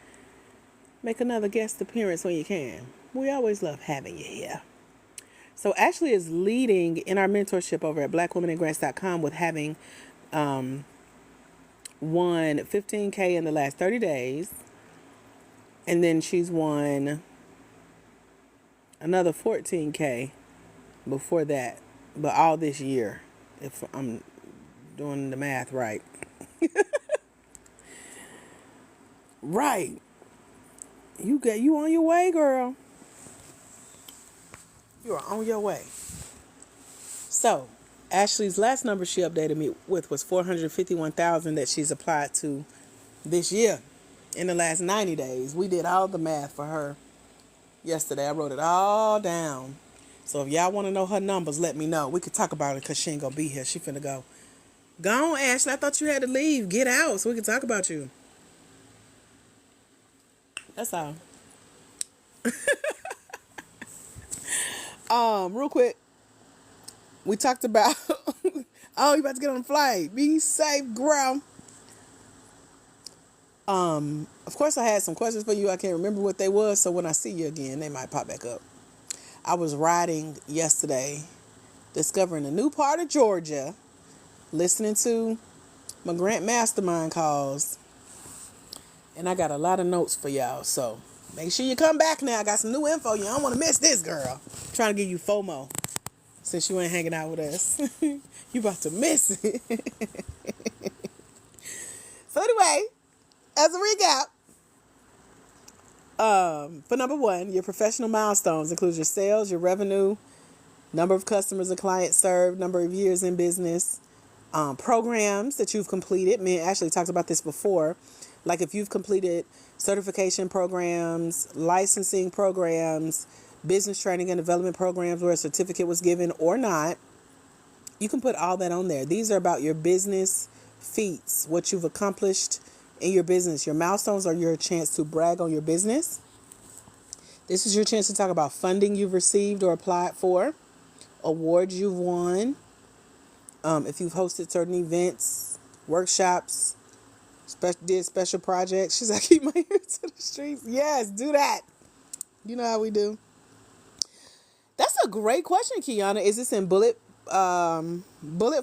make another guest appearance when you can. We always love having you here. So Ashley is leading in our mentorship over at blackwomenandgrants.com with having won $15K in the last 30 days. And then she's won another $14K before that. But all this year, if I'm doing the math right. Right. You on your way, girl. You are on your way. So, Ashley's last number she updated me with was 451,000 that she's applied to this year in the last 90 days. We did all the math for her yesterday. I wrote it all down. So if y'all want to know her numbers, let me know. We could talk about it because she ain't going to be here. She finna go. Go on, Ashley. I thought you had to leave. Get out so we can talk about you. That's all. Real quick. We talked about Oh, you about to get on the flight. Be safe, girl. Of course, I had some questions for you. I can't remember what they was, so when I see you again, they might pop back up. I was riding yesterday, discovering a new part of Georgia, listening to my Grant Mastermind calls, and I got a lot of notes for y'all. So make sure you come back now. I got some new info. You don't want to miss this, girl. I'm trying to give you FOMO since you ain't hanging out with us. You about to miss it. So anyway, as a recap, for number one, your professional milestones include your sales, your revenue, number of customers or clients served, number of years in business, programs that you've completed. Me and Ashley talked about this before. Like if you've completed certification programs, licensing programs, business training and development programs where a certificate was given or not, you can put all that on there. These are about your business feats, what you've accomplished in your business. Your milestones are your chance to brag on your business. This is your chance to talk about funding you've received or applied for, awards you've won, if you've hosted certain events, workshops, did special projects. She's like, keep my ear to the streets. Yes, do that. You know how we do. That's a great question, Kiana. Is this in bullet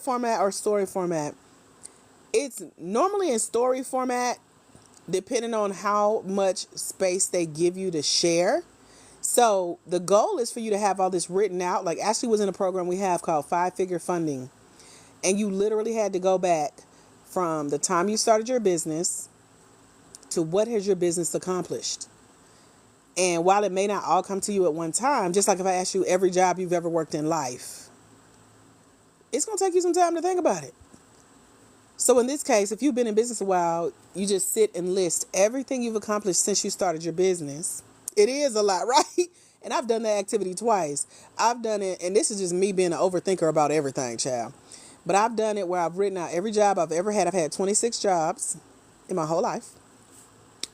format or story format? It's normally in story format, depending on how much space they give you to share. So the goal is for you to have all this written out. Like Ashley was in a program we have called 5-Figure Funding. And you literally had to go back from the time you started your business to what has your business accomplished. And while it may not all come to you at one time, just like if I ask you every job you've ever worked in life, it's going to take you some time to think about it. So in this case, if you've been in business a while, you just sit and list everything you've accomplished since you started your business. It is a lot, right? And I've done that activity twice. I've done it, and this is just me being an overthinker about everything, child. But I've done it where I've written out every job I've ever had. I've had 26 jobs in my whole life.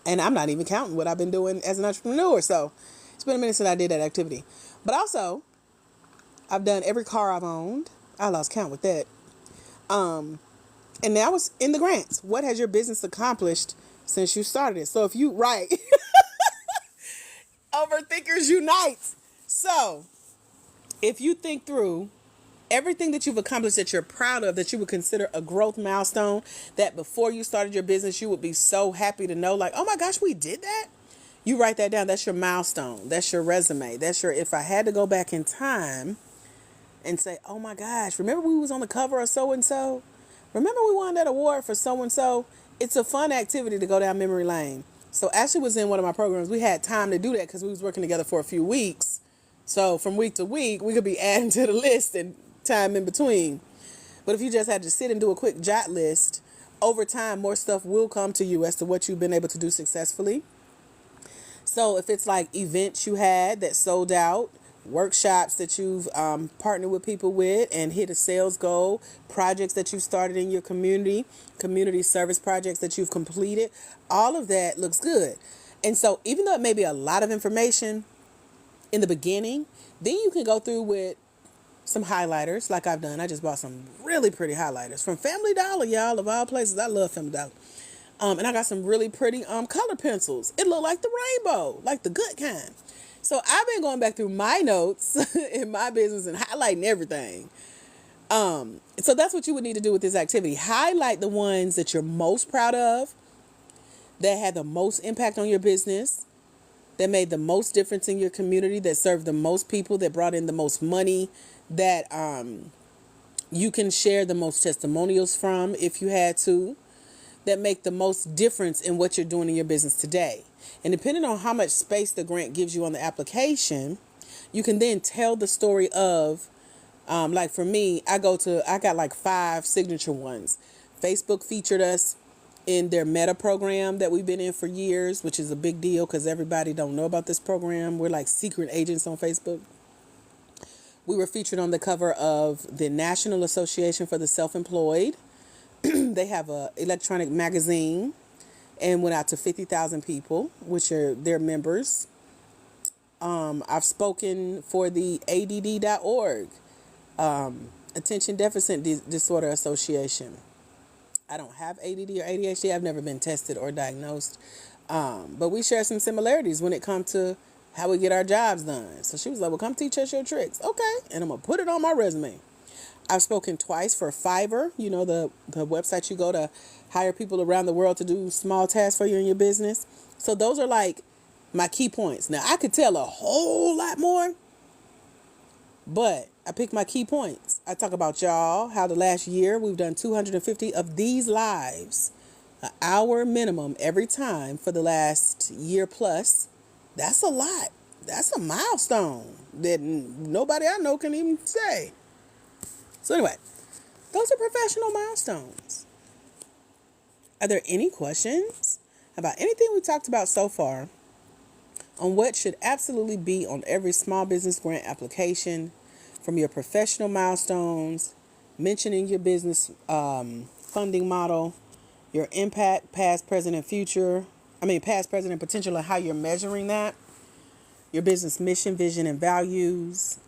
And I'm not even counting what I've been doing as an entrepreneur. So it's been a minute since I did that activity. But also, I've done every car I've owned. I lost count with that. And now it's in the grants. What has your business accomplished since you started it? So if you, right. Overthinkers unite. So if you think through everything that you've accomplished that you're proud of, that you would consider a growth milestone, that before you started your business, you would be so happy to know, like, oh my gosh, we did that. You write that down. That's your milestone. That's your resume. That's your, if I had to go back in time and say, oh my gosh, remember we was on the cover of so-and-so? Remember we won that award for so-and-so? It's a fun activity to go down memory lane. So Ashley was in one of my programs. We had time to do that because we was working together for a few weeks. So from week to week, we could be adding to the list and time in between. But if you just had to sit and do a quick jot list, over time, more stuff will come to you as to what you've been able to do successfully. So if it's like events you had that sold out, workshops that you've partnered with people with and hit a sales goal, projects that you started in your community service projects that you've completed, all of that looks good. And so even though it may be a lot of information in the beginning, then you can go through with some highlighters like I've done. I just bought some really pretty highlighters from Family Dollar, y'all, of all places. I love Family Dollar. And I got some really pretty color pencils. It looked like the rainbow, like the good kind. So I've been going back through my notes in my business and highlighting everything. So that's what you would need to do with this activity. Highlight the ones that you're most proud of, that had the most impact on your business, that made the most difference in your community, that served the most people, that brought in the most money, that you can share the most testimonials from if you had to, that make the most difference in what you're doing in your business today. And depending on how much space the grant gives you on the application, you can then tell the story of, like for me, I got like 5 signature ones. Facebook featured us in their Meta program that we've been in for years, which is a big deal because everybody don't know about this program. We're like secret agents on Facebook. We were featured on the cover of the National Association for the Self-Employed. They have a electronic magazine and went out to 50,000 people, which are their members. I've spoken for the ADD.org Attention Deficit Disorder Association. I don't have ADD or ADHD. I've never been tested or diagnosed. But we share some similarities when it comes to how we get our jobs done. So she was like, well, come teach us your tricks. Okay. And I'm going to put it on my resume. I've spoken twice for Fiverr, the website you go to hire people around the world to do small tasks for you in your business. So those are like my key points. Now, I could tell a whole lot more, but I pick my key points. I talk about y'all, how the last year we've done 250 of these lives, an hour minimum every time for the last year plus. That's a lot. That's a milestone that nobody I know can even say. So anyway, those are professional milestones. Are there any questions about anything we talked about so far on what should absolutely be on every small business grant application, from your professional milestones, mentioning your business funding model, your impact, past, present, and future. Past, present, and potential, and how you're measuring that, your business mission, vision, and values,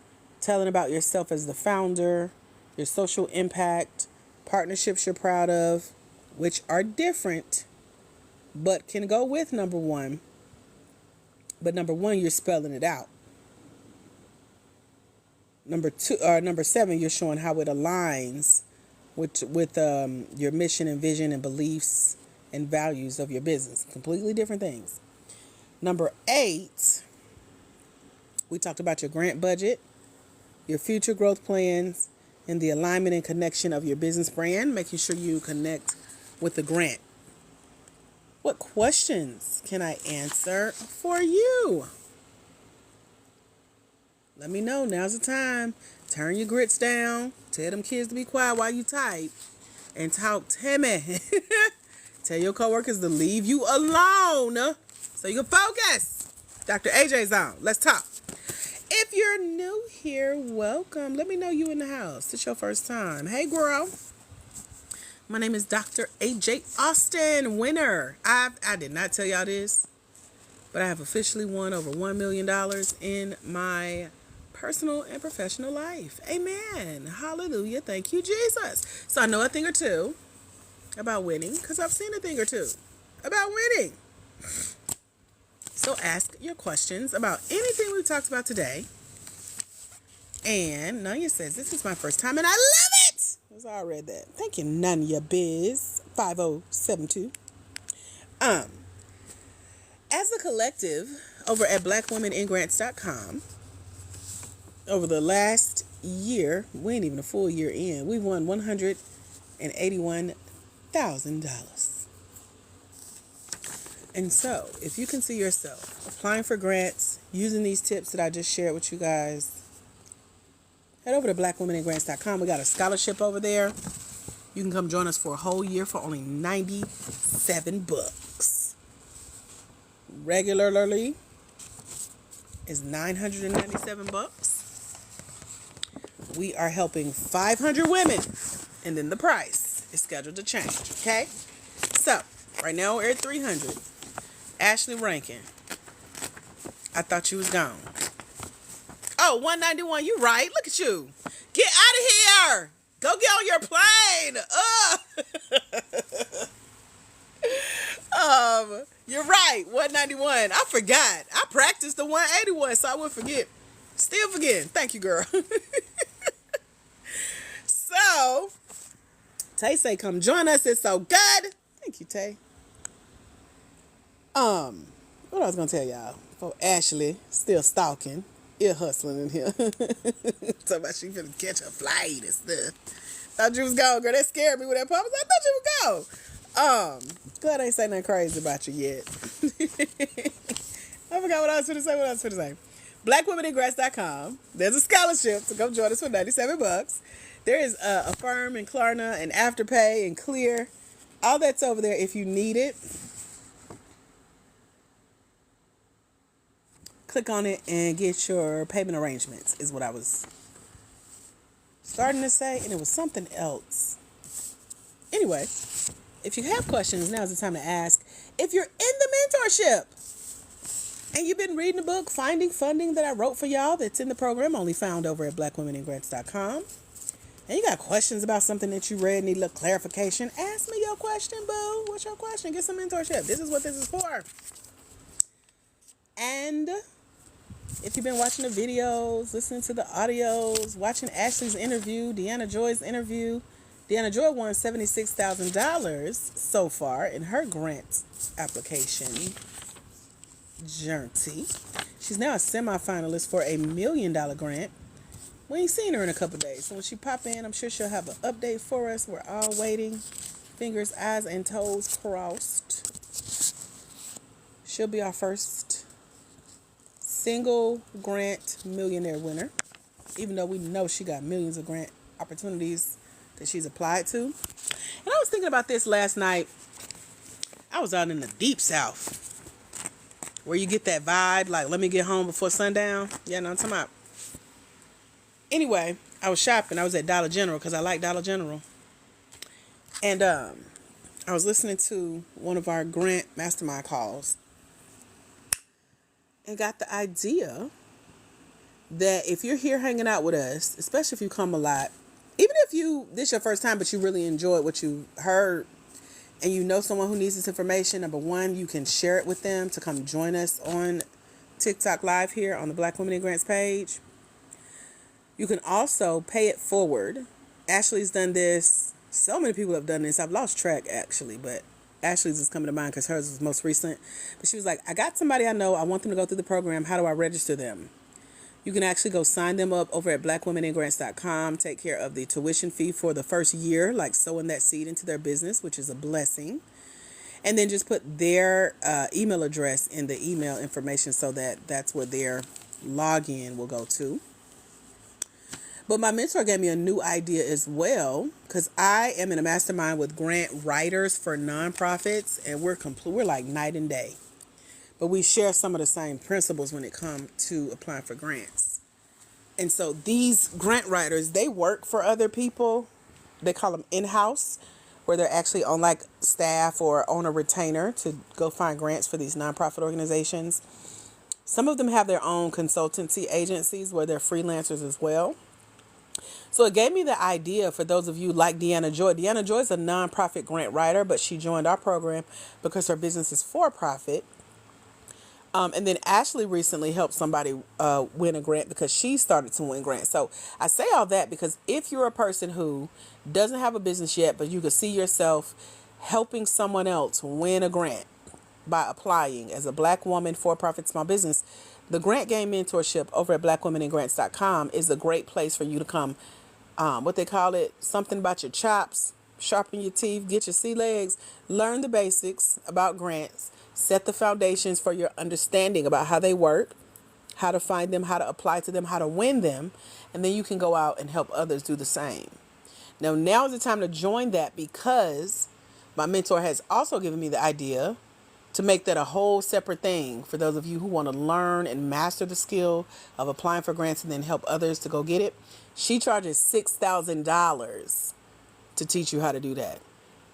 telling about yourself as the founder, your social impact, partnerships you're proud of, which are different, but can go with number one. But number one, you're spelling it out. Number 7, you're showing how it aligns with your mission and vision and beliefs and values of your business. Completely different things. Number 8, we talked about your grant budget, your future growth plans, and the alignment and connection of your business brand, making sure you connect with the grant. What questions can I answer for you? Let me know. Now's the time. Turn your grits down. Tell them kids to be quiet while you type. And talk to me. Tell your coworkers to leave you alone so you can focus. Dr. AJ's on. Let's talk. If you're new here, welcome. Let me know you in the house. It's your first time. Hey, girl. My name is Dr. AJ Austin, winner. I did not tell y'all this, but I have officially won over $1 million in my personal and professional life. Amen. Hallelujah. Thank you, Jesus. So I know a thing or two about winning because I've seen a thing or two about winning. So ask your questions about anything we've talked about today. And Nanya says, this is my first time and I love it. That's how I read that. Thank you, Nanya Biz 5072. As a collective over at blackwomeningrants.com, over the last year, we ain't even a full year in, we've won $181,000. And so, if you can see yourself applying for grants, using these tips that I just shared with you guys, head over to blackwomeningrants.com. We got a scholarship over there. You can come join us for a whole year for only $97. Regularly is $997. We are helping 500 women, and then the price is scheduled to change. Okay? So, right now we're at 300. Ashley Rankin, I thought you was gone. Oh, 191, you right. Look at you. Get out of here. Go get on your plane. You're right, 191. I forgot. I practiced the 181, so I wouldn't forget. Still forgetting. Thank you, girl. So, Tay say, come join us. It's so good. Thank you, Tay. What I was gonna tell y'all? For Ashley, still stalking, ear hustling in here. Talking about she finna catch a flight and stuff. Thought you was gone, girl. That scared me with that pop. I thought you would go. Glad I ain't say nothing crazy about you yet. I forgot what I was gonna say. Blackwomeningrants.com. There's a scholarship to come join us for $97. There is a Affirm and Klarna and Afterpay and Clear. All that's over there if you need it. Click on it and get your payment arrangements is what I was starting to say, and it was something else. Anyway, if you have questions, now's the time to ask. If you're in the mentorship and you've been reading the book, Finding Funding, that I wrote for y'all, that's in the program, only found over at blackwomeningrants.com. and you got questions about something that you read, need a little clarification, ask me your question, boo. What's your question? Get some mentorship. This is what this is for. And if you've been watching the videos, listening to the audios, watching Ashley's interview, Deanna Joy's interview, Deanna Joy won $76,000 so far in her grant application journey. She's now a semi-finalist for $1 million grant. We ain't seen her in a couple days, so when she pop in, I'm sure she'll have an update for us. We're all waiting, fingers, eyes, and toes crossed. She'll be our first single grant millionaire winner, even though we know she got millions of grant opportunities that she's applied to. And I was thinking about this last night. I was out in the deep south, where you get that vibe, like, let me get home before sundown. Yeah, no, I'm talking about. Anyway, I was shopping. I was at Dollar General because I like Dollar General. And I was listening to one of our grant mastermind calls and got the idea that if you're here hanging out with us, especially if you come a lot, even if this is your first time, but you really enjoyed what you heard and you know someone who needs this information, number one, you can share it with them to come join us on TikTok Live here on the Black Women in Grants page. You can also pay it forward. Ashley's done this. So many people have done this. I've lost track, actually, but Ashley's is coming to mind because hers was most recent. But she was like, I got somebody I know. I want them to go through the program. How do I register them? You can actually go sign them up over at blackwomeningrants.com. Take care of the tuition fee for the first year, like sowing that seed into their business, which is a blessing. And then just put their email address in the email information so that that's where their login will go to. But my mentor gave me a new idea as well, because I am in a mastermind with grant writers for nonprofits, and we're like night and day. But we share some of the same principles when it comes to applying for grants. And so these grant writers, they work for other people. They call them in-house, where they're actually on like staff or on a retainer to go find grants for these nonprofit organizations. Some of them have their own consultancy agencies where they're freelancers as well. So it gave me the idea for those of you like Deanna Joy. Deanna Joy is a nonprofit grant writer, but she joined our program because her business is for profit. And then Ashley recently helped somebody win a grant because she started to win grants. So I say all that because if you're a person who doesn't have a business yet, but you could see yourself helping someone else win a grant by applying as a Black woman for-profit small business, the Grant Game Mentorship over at blackwomeningrants.com is a great place for you to come, what they call it, something about your chops, sharpen your teeth, get your sea legs, learn the basics about grants, set the foundations for your understanding about how they work, how to find them, how to apply to them, how to win them, and then you can go out and help others do the same. Now is the time to join that because my mentor has also given me the idea to make that a whole separate thing for those of you who want to learn and master the skill of applying for grants and then help others to go get it. She charges $6,000 to teach you how to do that.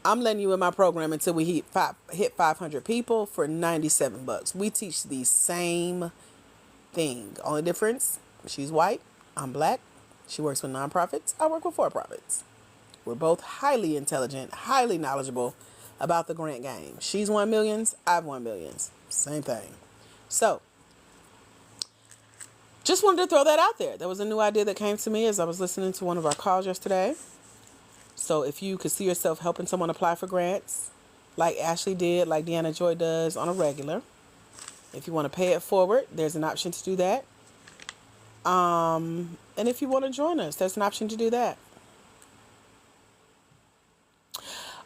I'm letting you in my program until we hit 500 people for $97. We teach the same thing. Only difference, she's white, I'm Black. She works with nonprofits, I work with for-profits. We're both highly intelligent, highly knowledgeable about the grant game. She's won millions, I've won millions. Same thing. So, just wanted to throw that out there. That was a new idea that came to me as I was listening to one of our calls yesterday. So if you could see yourself helping someone apply for grants, like Ashley did, like Deanna Joy does on a regular, if you want to pay it forward, there's an option to do that. And if you want to join us, there's an option to do that.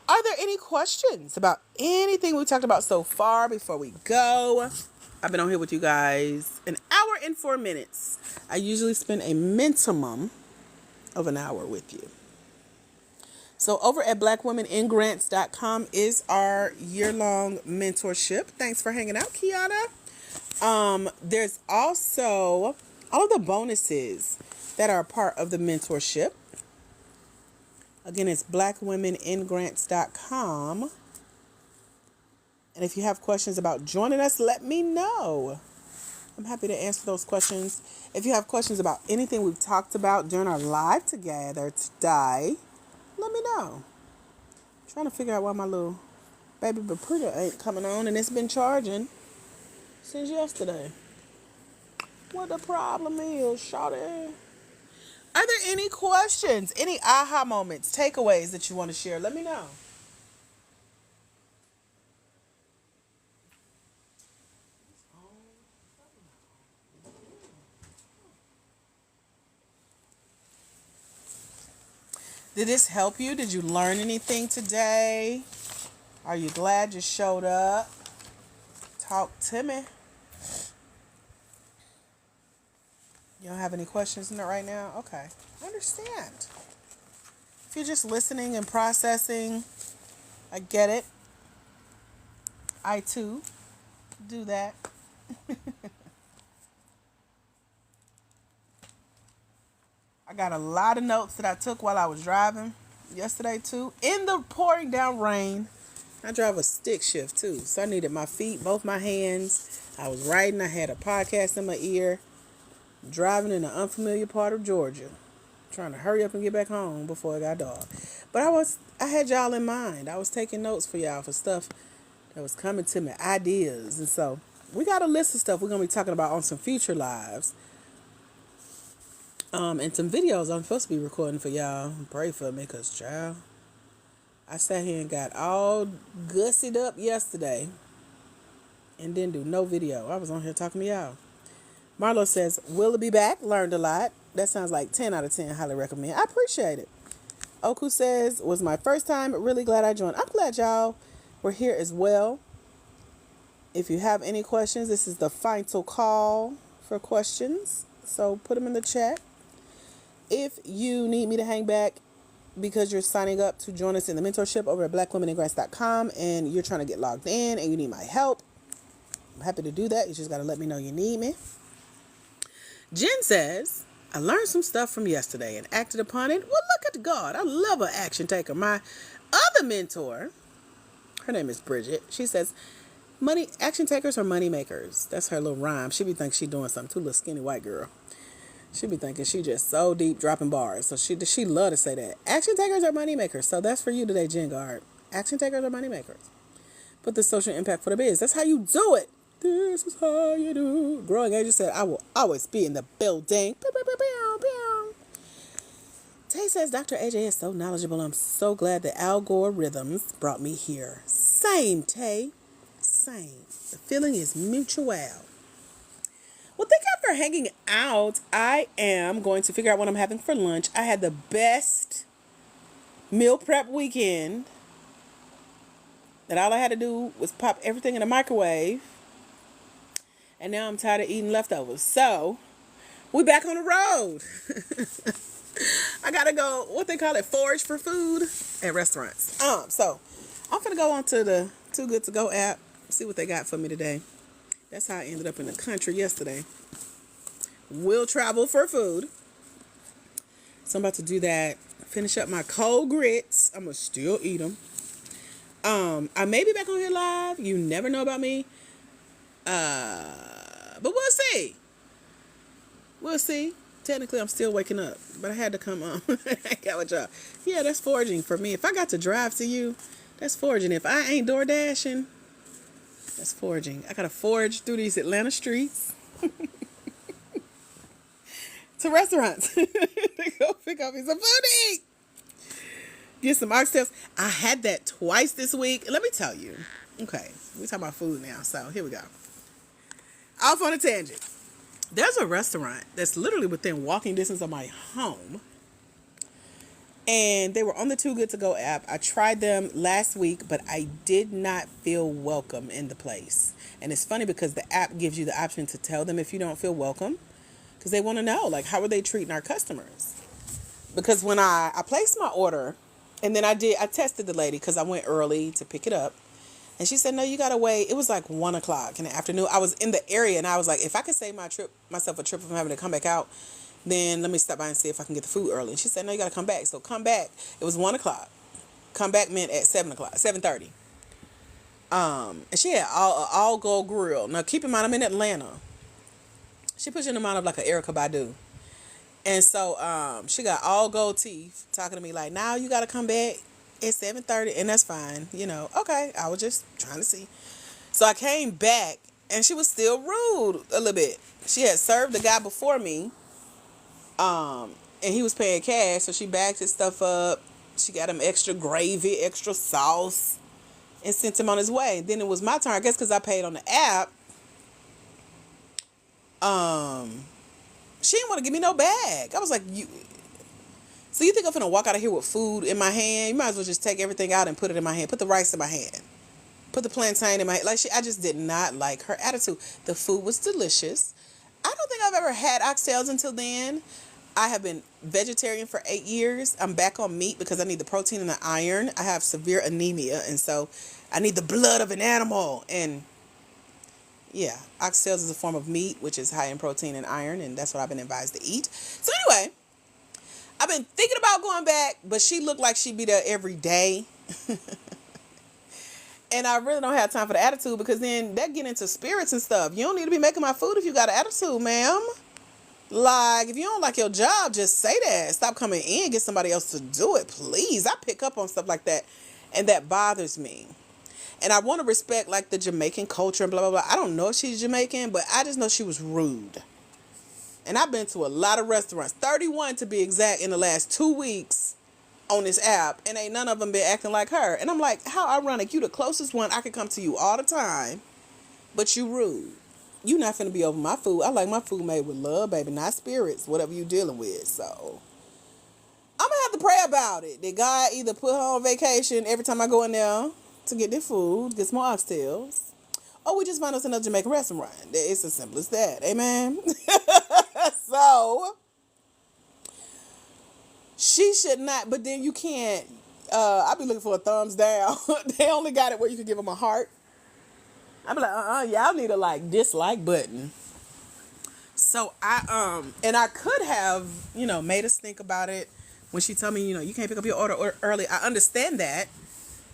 Are there any questions about anything we talked about so far before we go? I've been on here with you guys an hour and 4 minutes. I usually spend a minimum of an hour with you. So over at blackwomeningrants.com is our year-long mentorship. Thanks for hanging out, Kiana. There's also all of the bonuses that are a part of the mentorship. Again, it's blackwomeningrants.com. And if you have questions about joining us, let me know. I'm happy to answer those questions. If you have questions about anything we've talked about during our live together today, let me know. I'm trying to figure out why my little baby Baprita ain't coming on, and it's been charging since yesterday. What the problem is, shawty? Are there any questions, any aha moments, takeaways that you want to share? Let me know. Did this help you? Did you learn anything today? Are you glad you showed up? Talk to me. You don't have any questions in it right now? Okay. I understand. If you're just listening and processing, I get it. I too do that. I got a lot of notes that I took while I was driving yesterday too. In the pouring down rain. I drive a stick shift too, so I needed my feet, both my hands. I was riding, I had a podcast in my ear, driving in an unfamiliar part of Georgia, trying to hurry up and get back home before it got dark. But I had y'all in mind. I was taking notes for y'all for stuff that was coming to me, ideas. And so we got a list of stuff we're going to be talking about on some future lives. And some videos I'm supposed to be recording for y'all. Pray for me, because, child, I sat here and got all gussied up yesterday and didn't do no video. I was on here talking to y'all. Marlo says, will it be back? Learned a lot. That sounds like 10 out of 10. Highly recommend. I appreciate it. Oku says, was my first time. Really glad I joined. I'm glad y'all were here as well. If you have any questions, this is the final call for questions. So put them in the chat. If you need me to hang back because you're signing up to join us in the mentorship over at blackwomeningrass.com and you're trying to get logged in and you need my help, I'm happy to do that. You just got to let me know you need me. Jen says, I learned some stuff from yesterday and acted upon it. Well, look at God. I love an action taker. My other mentor, her name is Bridget. She says, action takers are money makers. That's her little rhyme. She be thinking she doing something too, little skinny white girl. She be thinking she just so deep dropping bars. So she love to say that. Action takers are money makers. So that's for you today, Jen Guard. Action takers are money makers. Put the social impact for the biz. That's how you do it. This is how you do. Growing Angel said, I will always be in the building. Pew, pew, pew, pew, pew. Tay says, Dr. AJ is so knowledgeable. I'm so glad the algorithms brought me here. Same, Tay. Same. The feeling is mutual. Well, thank you for hanging out. I am going to figure out what I'm having for lunch. I had the best meal prep weekend that all I had to do was pop everything in the microwave. And now I'm tired of eating leftovers. So, we back on the road. I gotta go, what they call it, forage for food at restaurants. So, I'm gonna go on to the Too Good To Go app, see what they got for me today. That's how I ended up in the country yesterday. Will travel for food. So I'm about to do that. Finish up my cold grits. I'm going to still eat them. I may be back on here live. You never know about me. But we'll see. We'll see. Technically, I'm still waking up. But I had to come on. I got with y'all. Yeah, that's foraging for me. If I got to drive to you, that's foraging. If I ain't door dashing, that's foraging. I gotta forage through these Atlanta streets to restaurants to go pick up me some food to eat. Get some oxtails. I had that twice this week. Let me tell you. Okay, we talking about food now, so here we go. Off on a tangent. There's a restaurant that's literally within walking distance of my home. And they were on the Too Good To Go app. I tried them last week, but I did not feel welcome in the place. And it's funny because the app gives you the option to tell them if you don't feel welcome. Because they want to know, like, how are they treating our customers? Because when I placed my order, and then I tested the lady because I went early to pick it up. And she said, no, you got to wait. It was like 1 o'clock in the afternoon. I was in the area, and I was like, if I could save myself a trip from having to come back out, then let me stop by and see if I can get the food early. And she said, no, you got to come back. So come back. It was 1 o'clock. Come back meant at 7 o'clock, 7:30. And she had all gold grill. Now, keep in mind, I'm in Atlanta. She pushing them out of like an Erica Badu. And so she got all gold teeth talking to me like, now you got to come back at 7:30, and that's fine. Okay, I was just trying to see. So I came back, and she was still rude a little bit. She had served the guy before me, and he was paying cash, so she backed his stuff up. She got him extra gravy, extra sauce, and sent him on his way. Then it was my turn, I guess because I paid on the app. She didn't want to give me no bag. I was like, so you think I'm finna walk out of here with food in my hand? You might as well just take everything out and put it in my hand. Put the rice in my hand. Put the plantain in my hand. Like, I just did not like her attitude. The food was delicious. I don't think I've ever had oxtails until then. I have been vegetarian for 8 years. I'm back on meat because I need the protein and the iron. I have severe anemia, and so I need the blood of an animal. And yeah, oxtails is a form of meat, which is high in protein and iron, and that's what I've been advised to eat. So anyway, I've been thinking about going back, but she looked like she'd be there every day. And I really don't have time for the attitude, because then that get into spirits and stuff. You don't need to be making my food if you got an attitude, ma'am. Like, if you don't like your job, just say that. Stop coming in, get somebody else to do it, please. I pick up on stuff like that, and that bothers me. And I want to respect, like, the Jamaican culture and blah, blah, blah. I don't know if she's Jamaican, but I just know she was rude. And I've been to a lot of restaurants, 31 to be exact, in the last 2 weeks on this app, and ain't none of them been acting like her. And I'm like, how ironic. You the closest one. I could come to you all the time, but you rude. You not finna be over my food. I like my food made with love, baby, not spirits, whatever you dealing with. So I'm gonna have to pray about it. That God either put her on vacation every time I go in there to get their food, get some more oxtails, or we just find us another Jamaican restaurant. It's as simple as that. Amen. So she should not, but then you can't, I be looking for a thumbs down. They only got it where you can give them a heart. I be like, y'all need a like dislike button. So and I could have, made us think about it when she told me, you can't pick up your order early. I understand that,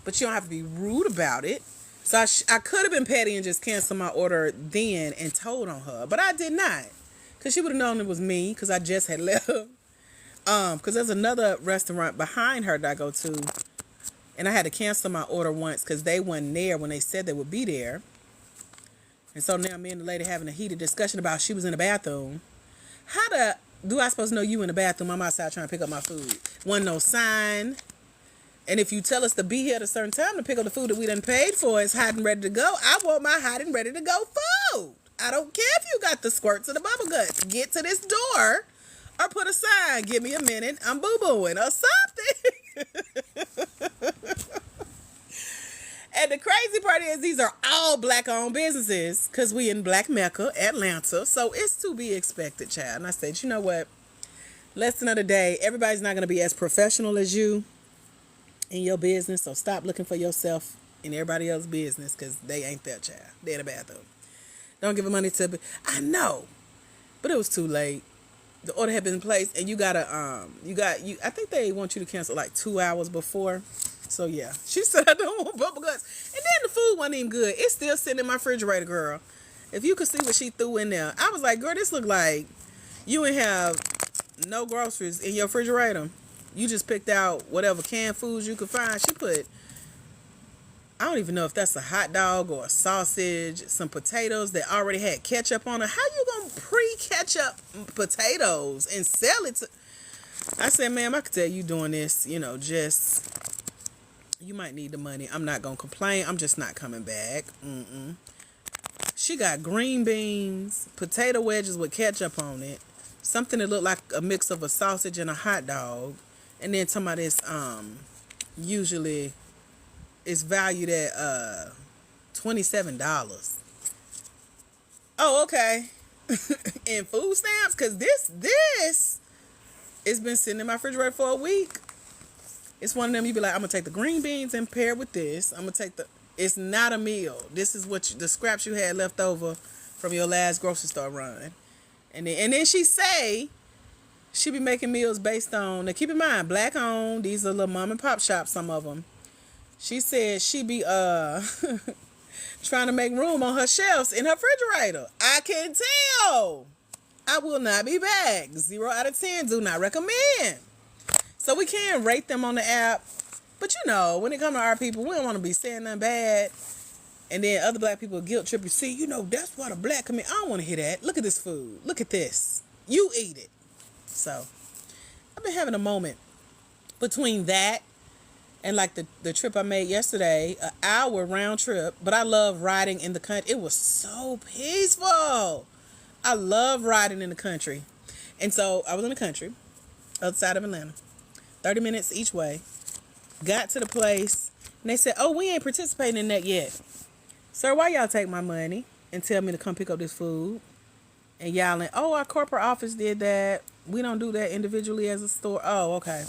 but you don't have to be rude about it. So I could have been petty and just canceled my order then and told on her, but I did not, because she would have known it was me, because I just had left. Because there's another restaurant behind her that I go to, and I had to cancel my order once because they weren't there when they said they would be there. And so now me and the lady having a heated discussion about she was in the bathroom. How do I supposed to know you in the bathroom? I'm outside trying to pick up my food. Wasn't no sign. And if you tell us to be here at a certain time to pick up the food that we done paid for, it's hot and ready to go. I want my hot and ready to go food. I don't care if you got the squirts or the bubble guts. Get to this door. Or put a sign, give me a minute, I'm boo-booing, or something. And the crazy part is these are all black-owned businesses, because we in Black Mecca, Atlanta, so it's to be expected, child. And I said, you know what? Lesson of the day, everybody's not going to be as professional as you in your business, so stop looking for yourself in everybody else's business, because they ain't there, child. They're in the bathroom. Don't give them money to... I know, but it was too late. The order had been placed, and you gotta, I think they want you to cancel like 2 hours before. So yeah, she said I don't want bubble guts. And then the food wasn't even good. It's still sitting in my refrigerator, girl. If you could see what she threw in there, I was like, girl, this look like you ain't have no groceries in your refrigerator. You just picked out whatever canned foods you could find. She put, I don't even know if that's a hot dog or a sausage, some potatoes that already had ketchup on it. How you gonna pre-ketchup potatoes and sell it to... I said, ma'am, I could tell you doing this, just... You might need the money. I'm not gonna complain. I'm just not coming back. She got green beans, potato wedges with ketchup on it, something that looked like a mix of a sausage and a hot dog, and then talking about this, usually... It's valued at $27. Oh, okay. And food stamps, cause this it's been sitting in my refrigerator for a week. It's one of them you be like, I'm gonna take the green beans and pair with this. I'm gonna take it's not a meal. This is what the scraps you had left over from your last grocery store run. And then she say she be making meals based on, now keep in mind, black owned, these are little mom and pop shops, some of them. She said she be trying to make room on her shelves in her refrigerator. I can tell. I will not be back. 0 out of 10. Do not recommend. So we can rate them on the app. But you know, when it comes to our people, we don't want to be saying nothing bad. And then other black people guilt trip you. See, you know, that's what a black community. I don't want to hear that. Look at this food. Look at this. You eat it. So I've been having a moment between that and like the trip I made yesterday, an hour round trip. But I love riding in the country. It was so peaceful. I love riding in the country. And so I was in the country, other side of Atlanta, 30 minutes each way. Got to the place and they said, oh, we ain't participating in that yet. Sir, why y'all take my money and tell me to come pick up this food? And y'all, oh, our corporate office did that. We don't do that individually as a store. Oh, okay.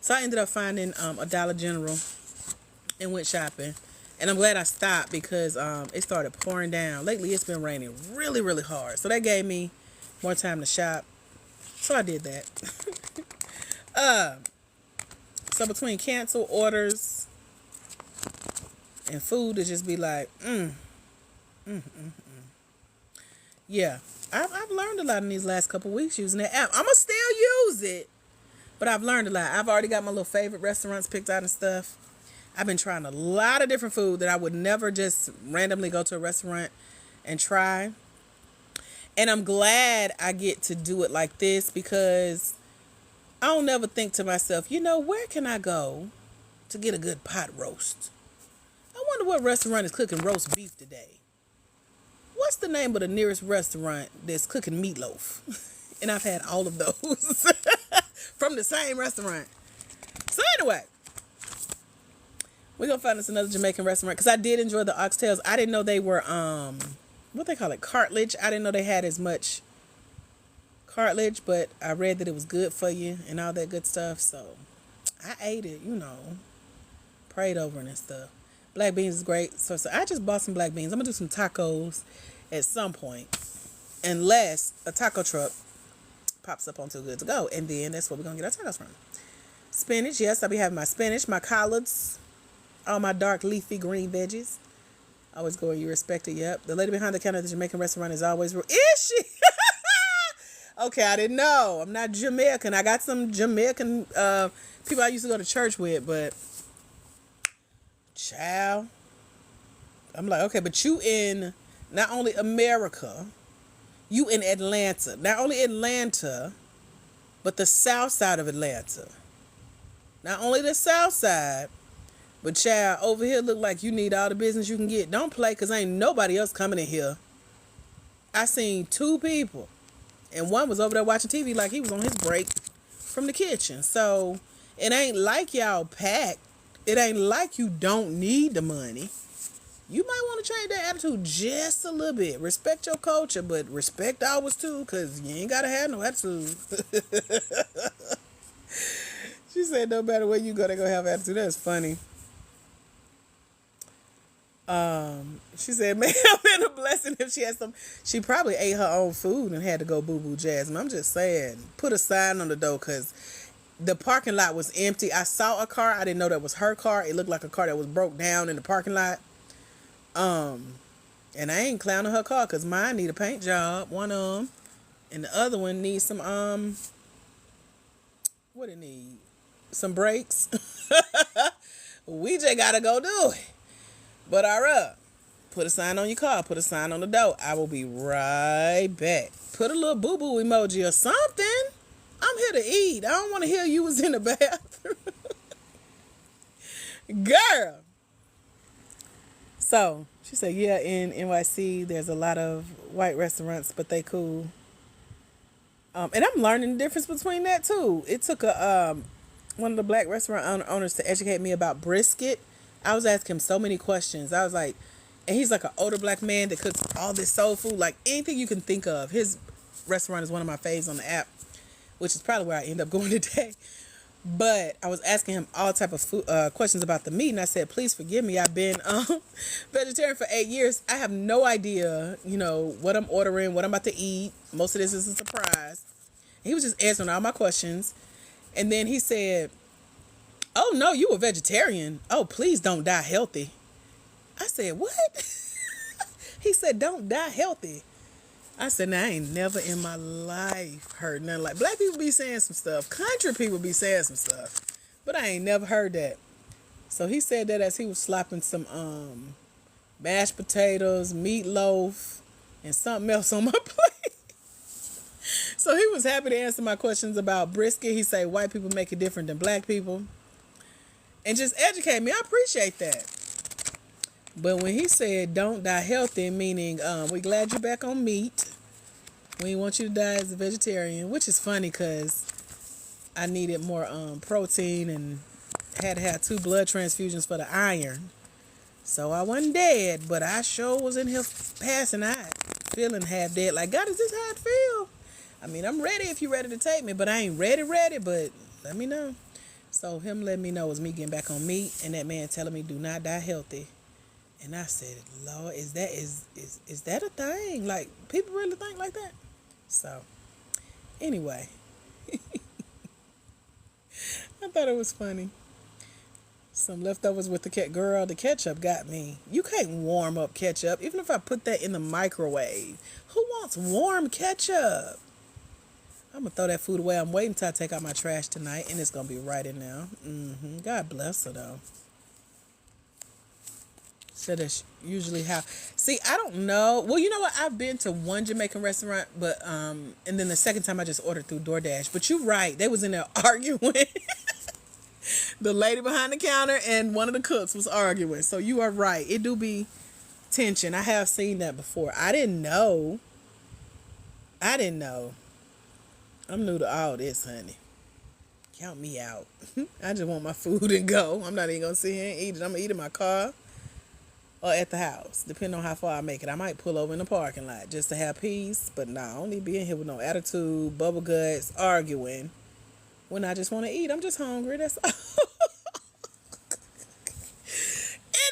So I ended up finding a Dollar General and went shopping. And I'm glad I stopped because it started pouring down. Lately, it's been raining really, really hard. So that gave me more time to shop. So I did that. So between cancel orders and food, it just be like, Yeah, I've learned a lot in these last couple weeks using that app. I'ma still use it, but I've learned a lot. I've already got my little favorite restaurants picked out and stuff. I've been trying a lot of different food that I would never just randomly go to a restaurant and try. And I'm glad I get to do it like this because I don't never think to myself, you know, where can I go to get a good pot roast? I wonder what restaurant is cooking roast beef today. What's the name of the nearest restaurant that's cooking meatloaf? And I've had all of those from the same restaurant. So anyway, we're going to find us another Jamaican restaurant because I did enjoy the oxtails. I didn't know they were, what they call it, cartilage. I didn't know they had as much cartilage, but I read that it was good for you and all that good stuff. So I ate it, you know, prayed over it and stuff. Black beans is great. So I just bought some black beans. I'm going to do some tacos at some point. Unless a taco truck pops up on Too Good To Go. And then that's where we're going to get our tacos from. Spinach. Yes, I'll be having my spinach, my collards, all my dark leafy green veggies. Always go where you respect it. Yep. The lady behind the counter at the Jamaican restaurant is always... Is she? Okay, I didn't know. I'm not Jamaican. I got some Jamaican people I used to go to church with, but... Child, I'm like, okay, but you in not only America, you in Atlanta. Not only Atlanta, but the south side of Atlanta. Not only the south side, but child, over here look like you need all the business you can get. Don't play, because ain't nobody else coming in here. I seen 2 people, and one was over there watching TV like he was on his break from the kitchen. So it ain't like y'all packed. It ain't like you don't need the money. You might want to change that attitude just a little bit. Respect your culture, but respect ours too, because you ain't got to have no attitude. She said no matter where you go, they going to have attitude. That's funny. She said, may have been a blessing if she had some. She probably ate her own food and had to go boo-boo Jasmine. I'm just saying, put a sign on the door, because the parking lot was empty. I saw a car. I didn't know that was her car. It looked like a car that was broke down in the parking lot. And I ain't clowning her car because mine need a paint job, one of them. And the other one needs some, what it need? Some brakes. We just gotta go do it. But all right, put a sign on your car. Put a sign on the door. I will be right back. Put a little boo-boo emoji or something. I'm here to eat. I don't want to hear you was in the bathroom. Girl. So, she said, yeah, in NYC, there's a lot of white restaurants, but they cool. And I'm learning the difference between that, too. It took one of the black restaurant owners to educate me about brisket. I was asking him so many questions. I was like, and he's like an older black man that cooks all this soul food, like anything you can think of. His restaurant is one of my faves on the app, which is probably where I end up going today. But I was asking him all type of food, questions about the meat, and I said, please forgive me. I've been vegetarian for 8 years. I have no idea, you know, what I'm ordering, what I'm about to eat. Most of this is a surprise. And he was just answering all my questions. And then he said, oh, no, you a vegetarian. Oh, please don't die healthy. I said, what? He said, don't die healthy. I said, now I ain't never in my life heard nothing like black people be saying some stuff. Country people be saying some stuff. But I ain't never heard that. So he said that as he was slapping some mashed potatoes, meatloaf, and something else on my plate. So he was happy to answer my questions about brisket. He said white people make it different than black people. And just educate me. I appreciate that. But when he said don't die healthy, meaning we glad you're back on meat. We didn't want you to die as a vegetarian, which is funny because I needed more protein and had to have 2 blood transfusions for the iron. So I wasn't dead, but I sure was in here passing out, feeling half dead. Like, God, is this how it feel? I mean, I'm ready if you're ready to take me, but I ain't ready, but let me know. So him letting me know was me getting back on meat, and that man telling me do not die healthy. And I said, Lord, is that a thing? Like, people really think like that? So, anyway. I thought it was funny. Some leftovers with the girl, the ketchup got me. You can't warm up ketchup, even if I put that in the microwave. Who wants warm ketchup? I'm going to throw that food away. I'm waiting till I take out my trash tonight, and it's going to be right in there. God bless her, though. So that's usually how. See, I don't know. Well, you know what? I've been to one Jamaican restaurant, but and then the second time I just ordered through DoorDash. But you're right. They was in there arguing. The lady behind the counter and one of the cooks was arguing. So you are right. It do be tension. I have seen that before. I didn't know. I'm new to all this, honey. Count me out. I just want my food and go. I'm not even going to sit here and eat it. I'm going to eat in my car or at the house, depending on how far I make it. I might pull over in the parking lot just to have peace. But nah, I don't need to be in here with no attitude, bubble guts, arguing. When I just want to eat, I'm just hungry. That's all.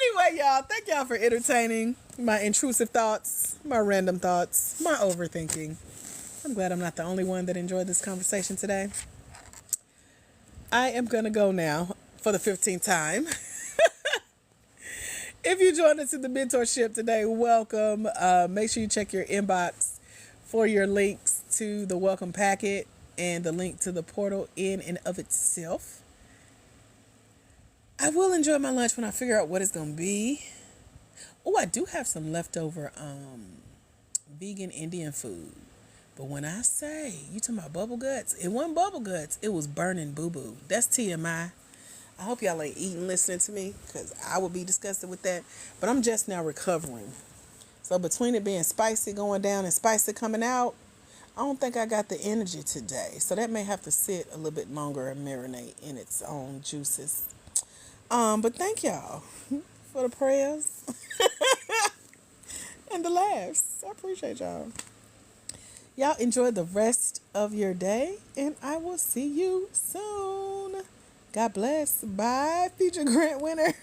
Anyway, y'all, thank y'all for entertaining my intrusive thoughts, my random thoughts, my overthinking. I'm glad I'm not the only one that enjoyed this conversation today. I am going to go now for the 15th time. If you joined us in the mentorship today, welcome. Make sure you check your inbox for your links to the welcome packet and the link to the portal in and of itself. I will enjoy my lunch when I figure out what it's going to be. Oh, I do have some leftover vegan Indian food. But when I say, you talking about bubble guts, it wasn't bubble guts. It was burning boo-boo. That's TMI. I hope y'all ain't eating listening to me because I would be disgusted with that. But I'm just now recovering. So between it being spicy going down and spicy coming out, I don't think I got the energy today. So that may have to sit a little bit longer and marinate in its own juices. But thank y'all for the prayers and the laughs. I appreciate y'all. Y'all enjoy the rest of your day, and I will see you soon. God bless. Bye, future grant winners.